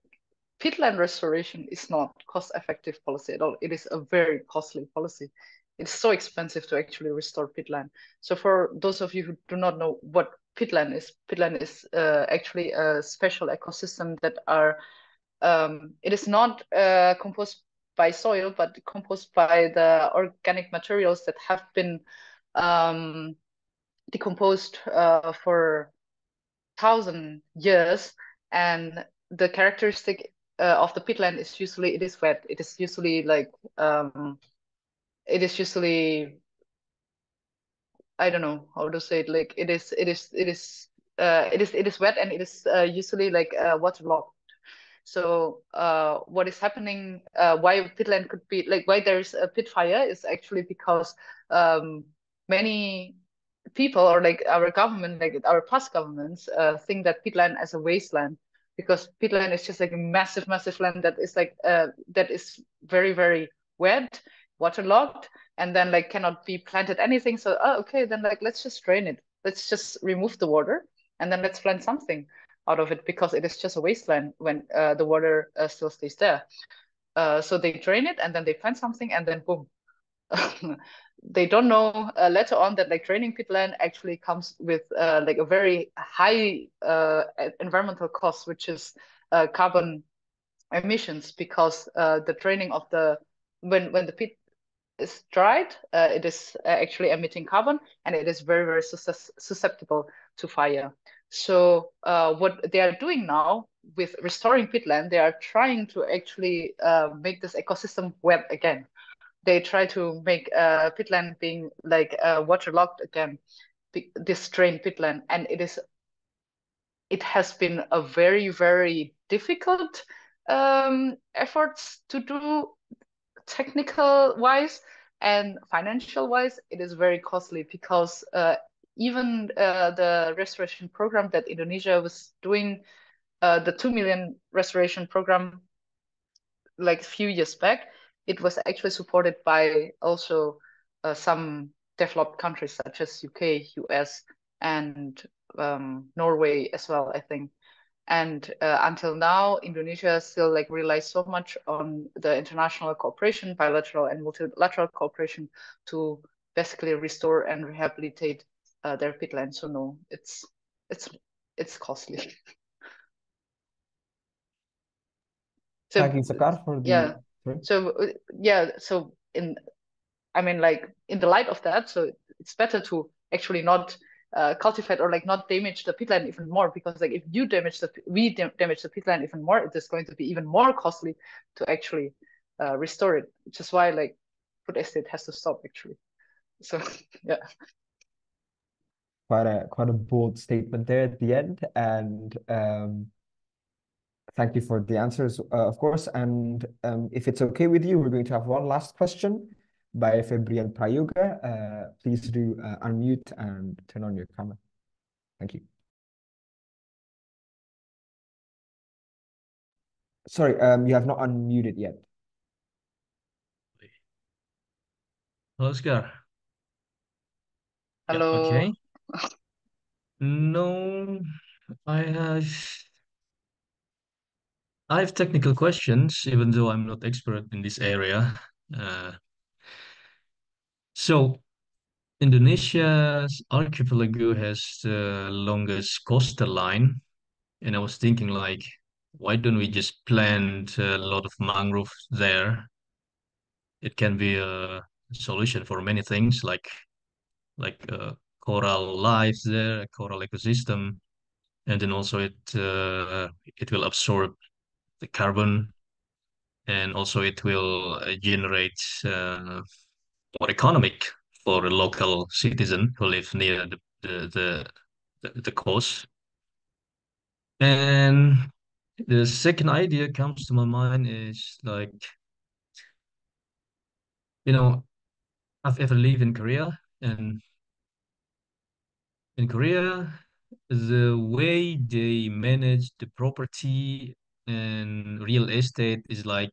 peatland restoration is not cost-effective policy at all. It is a very costly policy. It's so expensive to actually restore peatland. So for those of you who do not know what peatland is actually a special ecosystem that are it is not composed by soil, but composed by the organic materials that have been decomposed for 1,000 years. And the characteristic of the peatland is usually it is wet. It is usually like it is usually, I don't know how to say it. Like it is wet, and it is usually like waterlogged. So what is happening, why peatland could be like why there's a pit fire is actually because many people, or like our government, like our past governments, think that peatland as a wasteland, because peatland is just like a massive, massive land that is like that is very, very wet, waterlogged, and then like cannot be planted anything. So okay, then like let's just drain it. Let's just remove the water, and then let's plant something out of it, because it is just a wasteland when the water still stays there. So they drain it, and then they plant something, and then boom. They don't know later on that like draining peatland actually comes with like a very high environmental cost, which is carbon emissions, because the draining of the when the peat is dried, it is actually emitting carbon, and it is very, very susceptible to fire. So what they are doing now with restoring peatland, they are trying to actually make this ecosystem wet again. They try to make peatland being like waterlogged again, this drained peatland, and it has been a very, very difficult efforts to do, technical wise and financial wise. It is very costly, because even the restoration program that Indonesia was doing, the 2 million restoration program, like a few years back, it was actually supported by also some developed countries such as UK, US, and Norway as well, I think. And until now, Indonesia still like relies so much on the international cooperation, bilateral and multilateral cooperation, to basically restore and rehabilitate their peatland. So no, it's costly. So Thank you, Sakar, for the yeah. sorry. So yeah. So I mean, like in the light of that, so it's better to actually not cultivate or like not damage the peatland even more, because like if you damage damage the peatland even more, it is going to be even more costly to actually restore it, which is why like food estate has to stop actually. So yeah. Quite a bold statement there at the end, and thank you for the answers, of course. And if it's okay with you, we're going to have one last question by Febrian Prayoga. Please do unmute and turn on your camera. Thank you. Sorry, you have not unmuted yet. Hello, Oscar. Yeah, Hello. okay. No, I have technical questions, even though I'm not expert in this area. So Indonesia's archipelago has the longest coastal line, and I was thinking like, why don't we just plant a lot of mangrove there? It can be a solution for many things, like coral life there, a coral ecosystem, and then also it will absorb the carbon, and also it will generate more economic for a local citizen who live near the coast. And the second idea comes to my mind is like, you know, I've ever lived in Korea, and in Korea, the way they manage the property and real estate is like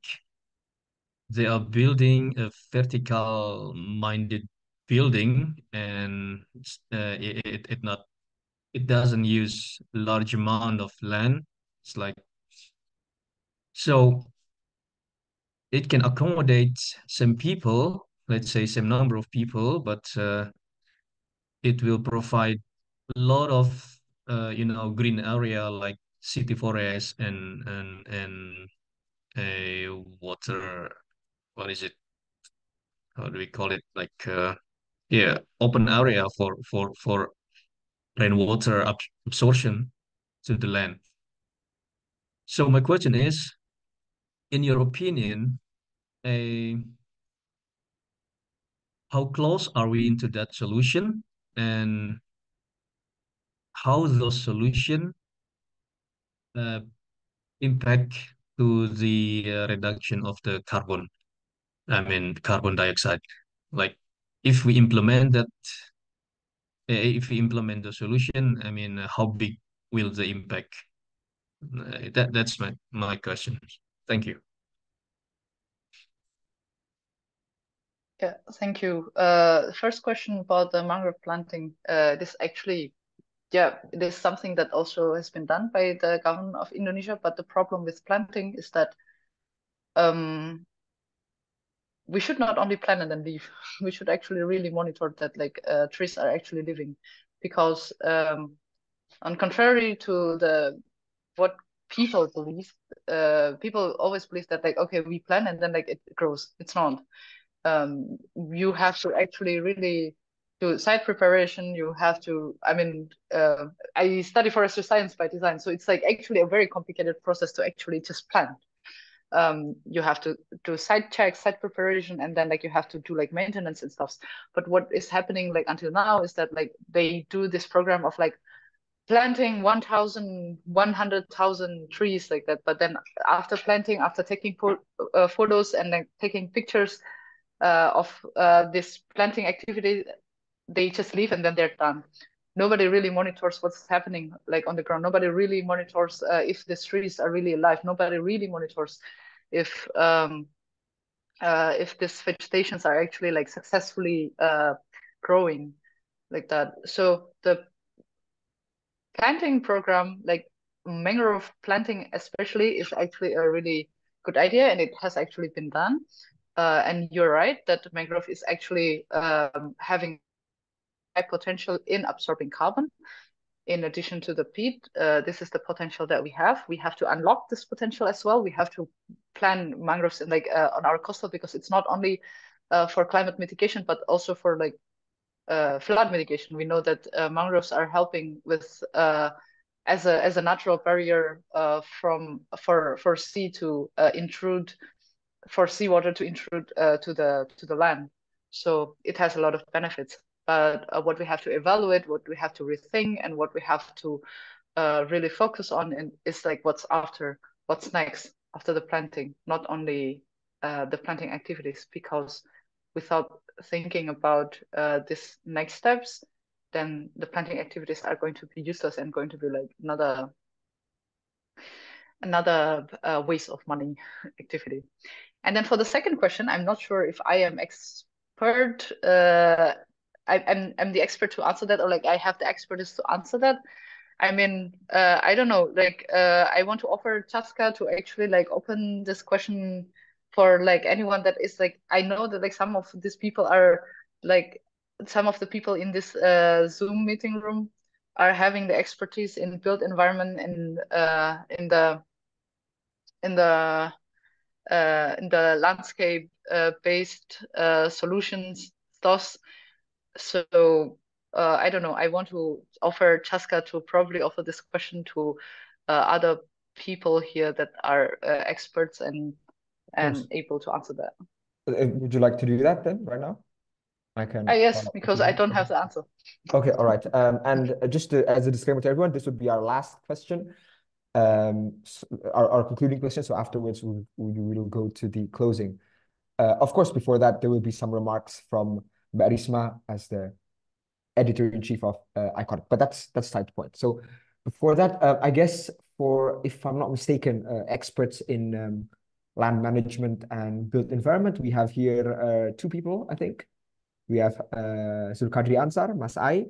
they are building a vertical minded building, and it doesn't use large amount of land. It's like, so it can accommodate some people, let's say some number of people, but it will provide a lot of green area like city forest and a water, what is it, how do we call it, like yeah, open area for rainwater absorption to the land. So my question is, in your opinion, a how close are we into that solution, and how those solution uh, impact to the reduction of the carbon, I mean carbon dioxide? Like, if we implement that, if we implement the solution, I mean, how big will the impact? That's my question. Thank you. Yeah, thank you. First question about the mangrove planting. This actually, yeah, it is something that also has been done by the government of Indonesia. But the problem with planting is that we should not only plant and then leave. We should actually really monitor that like trees are actually living, because on contrary to what people believe, people always believe that like, okay, we plant and then like it grows. It's not. You have to actually really do site preparation. You have to, I mean, I study forestry science by design, so it's like actually a very complicated process to actually just plant. You have to do site checks, site preparation, and then like you have to do like maintenance and stuff. But what is happening like until now is that like they do this program of like planting 100,000 trees like that. But then after planting, after taking photos and like taking pictures of this planting activity, they just leave and then they're done. Nobody really monitors what's happening like on the ground. Nobody really monitors if the trees are really alive. Nobody really monitors if these vegetations are actually like successfully growing like that. So the planting program, like mangrove planting especially, is actually a really good idea, and it has actually been done. And you're right that mangrove is actually having high potential in absorbing carbon. In addition to the peat, this is the potential that we have. We have to unlock this potential as well. We have to plant mangroves in, like on our coastal, because it's not only for climate mitigation, but also for like flood mitigation. We know that mangroves are helping with as a natural barrier for sea to intrude, for seawater to intrude to the land. So it has a lot of benefits. But what we have to evaluate, what we have to rethink, and what we have to really focus on is like what's next after the planting, not only the planting activities, because without thinking about these next steps, then the planting activities are going to be useless and going to be like another waste of money activity. And then for the second question, I'm not sure if I am expert. I'm the expert to answer that, or like I have the expertise to answer that. I mean, I don't know. Like, I want to offer Chaska to actually like open this question for like anyone that is like. I know that like some of these people are like some of the people in this Zoom meeting room are having the expertise in built environment and in the in the landscape based solutions stuff. So I don't know. I want to offer Chaska to probably offer this question to other people here that are experts and able to answer that. Would you like to do that then right now? I can. Yes, because I don't have the answer. Okay, all right. And just as a disclaimer to everyone, this would be our last question, our concluding question. So afterwards, we will go to the closing. Of course, before that, there will be some remarks from Mbak Risma as the editor-in-chief of ICONIC, but that's side point. So before that, I guess if I'm not mistaken, experts in land management and built environment, we have here two people, I think. We have Zulkadri Ansar, Mas Ai,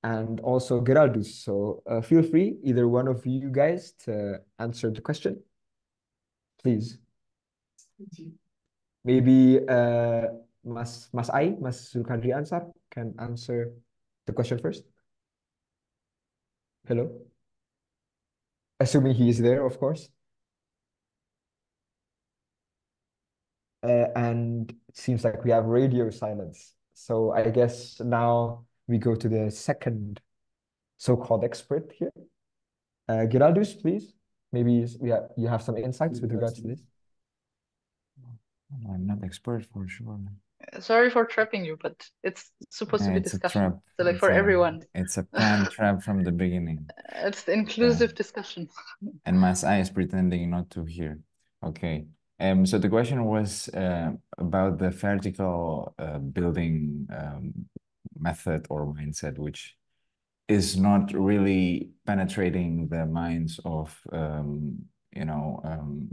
and also Geraldus. So feel free, either one of you guys, to answer the question, please. Maybe Mas Zulkadri Ansar can answer the question first. Hello. Assuming he is there, of course. And it seems like we have radio silence. So I guess now we go to the second so-called expert here. Geraldus, please. Maybe you have some insights with regards to this. I'm not expert for sure. Sorry for trapping you, but it's supposed to be discussion. So like it's for everyone. It's a planned trap from the beginning. It's the inclusive discussion. And Masai is pretending not to hear. Okay. So the question was about the vertical building method or mindset, which is not really penetrating the minds of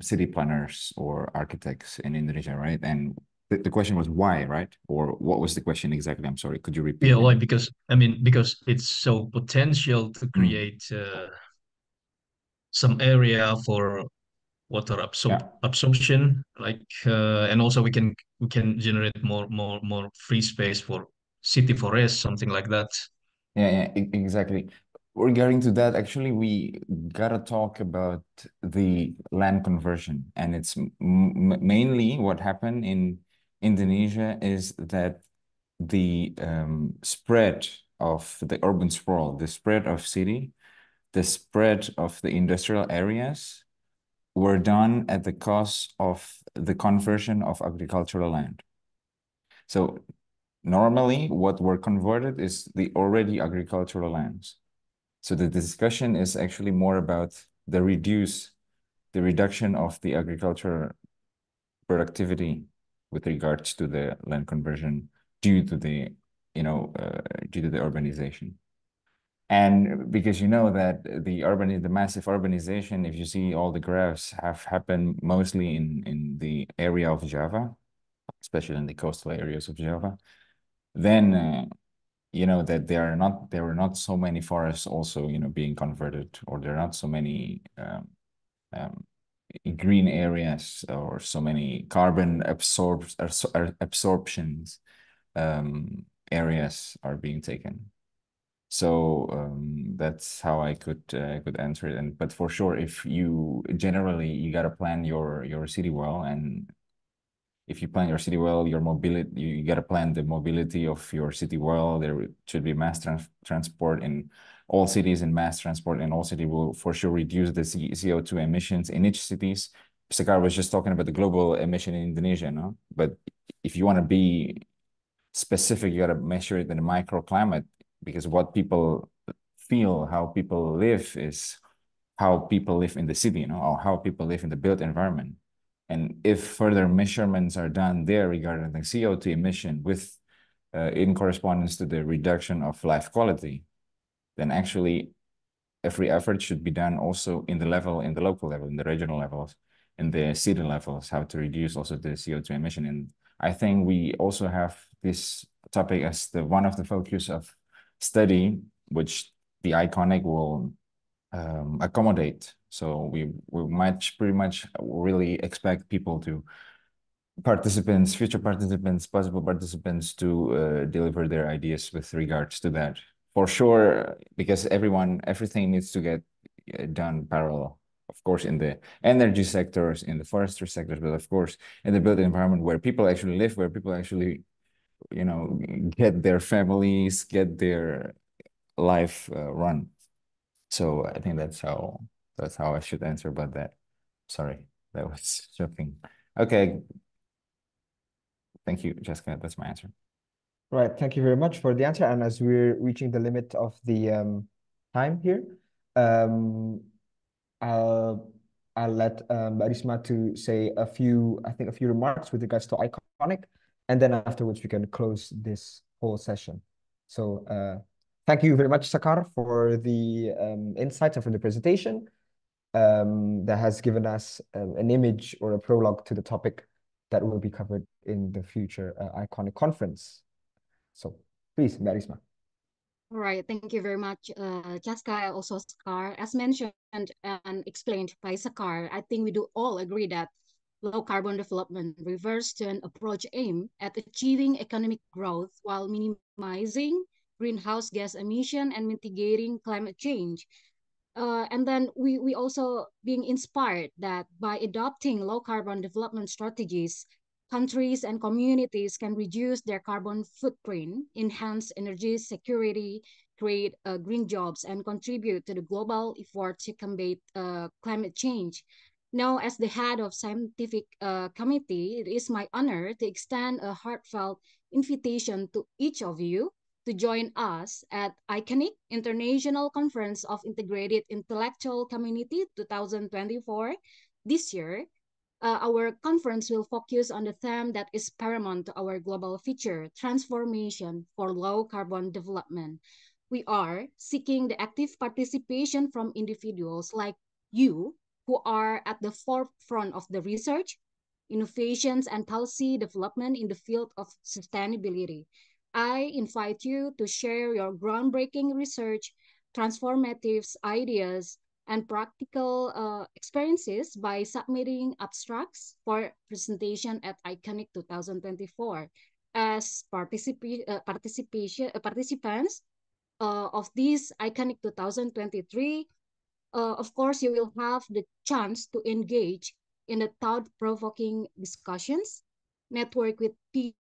city planners or architects in Indonesia, right? And the question was why, right? Or what was the question exactly? I'm sorry, could you repeat? Yeah, why? Because it's so potential to create some area for water absorption, like and also we can generate more free space for city forests, something like that. Yeah, exactly. Regarding to that, actually, we gotta talk about the land conversion, and it's mainly what happened in Indonesia is that the spread of the urban sprawl, the spread of city, the spread of the industrial areas were done at the cost of the conversion of agricultural land. So normally what were converted is the already agricultural lands. So the discussion is actually more about the reduction of the agriculture productivity with regards to the land conversion due to the urbanization. And because you know that the massive urbanization, if you see all the graphs, have happened mostly in the area of Java, especially in the coastal areas of Java, then you know that there were not so many forests also being converted, or there are not so many green areas or so many carbon absorptions areas are being taken. So that's how I could answer it. But for sure, if you generally gotta plan your city well, and if you plan your city well, your mobility, you gotta plan the mobility of your city well. There should be mass transport in all cities, and mass transport in all cities will for sure reduce the CO2 emissions in each cities. Sekar was just talking about the global emission in Indonesia, no? But if you want to be specific, you got to measure it in the microclimate, because what people feel, how people live, is how people live in the city, or how people live in the built environment. And if further measurements are done there regarding the CO2 emission with in correspondence to the reduction of life quality, then actually every effort should be done also in the local level, in the regional levels, in the city levels, how to reduce also the CO2 emission. And I think we also have this topic as one of the focus of study, which the Iconic will accommodate. So we pretty much really expect people to future participants, possible participants to deliver their ideas with regards to that. For sure, because everything needs to get done parallel. Of course, in the energy sectors, in the forestry sectors, but of course, in the built environment where people actually live, where people actually, get their families, get their life run. So I think that's how I should answer about that. Sorry, that was shocking. Okay. Thank you, Jessica. That's my answer. Right. Thank you very much for the answer. And as we're reaching the limit of the time here, um, I'll let Arisma to say a few remarks with regards to Iconic, and then afterwards we can close this whole session. So thank you very much, Sakar, for the insights and for the presentation that has given us an image or a prologue to the topic that will be covered in the future Iconic conference. So please, Barisma. All right, thank you very much, Chaska, also Sakar. As mentioned and explained by Sakar, I think we do all agree that low carbon development refers to an approach aimed at achieving economic growth while minimizing greenhouse gas emission and mitigating climate change. And then we also being inspired that by adopting low carbon development strategies, countries and communities can reduce their carbon footprint, enhance energy security, create green jobs, and contribute to the global effort to combat climate change. Now, as the head of scientific committee, it is my honor to extend a heartfelt invitation to each of you to join us at Iconic International Conference of Integrated Intellectual Community 2024. This year, our conference will focus on the theme that is paramount to our global future, transformation for low carbon development. We are seeking the active participation from individuals like you who are at the forefront of the research, innovations, and policy development in the field of sustainability. I invite you to share your groundbreaking research, transformative ideas, and practical experiences by submitting abstracts for presentation at Iconic 2024. As participants of this Iconic 2023, of course, you will have the chance to engage in the thought-provoking discussions, network with peers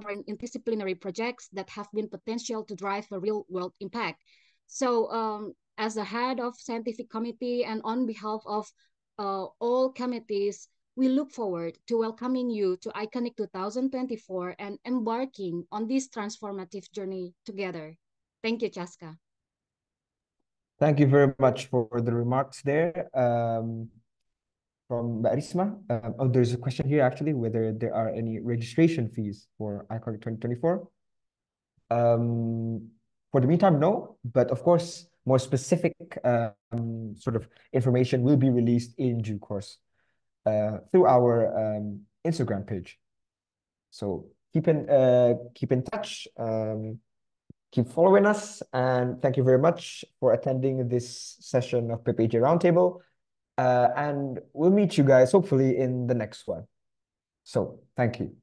in interdisciplinary projects that have been potential to drive a real-world impact. So as the head of scientific committee and on behalf of all committees, we look forward to welcoming you to Iconic 2024 and embarking on this transformative journey together. Thank you, Chaska. Thank you very much for the remarks there from Barisma. Oh, there's a question here actually, whether there are any registration fees for Iconic 2024. For the meantime, no, but of course, more specific sort of information will be released in due course through our Instagram page. So keep in touch, keep following us, and thank you very much for attending this session of PPIJ Roundtable. And we'll meet you guys hopefully in the next one. So thank you.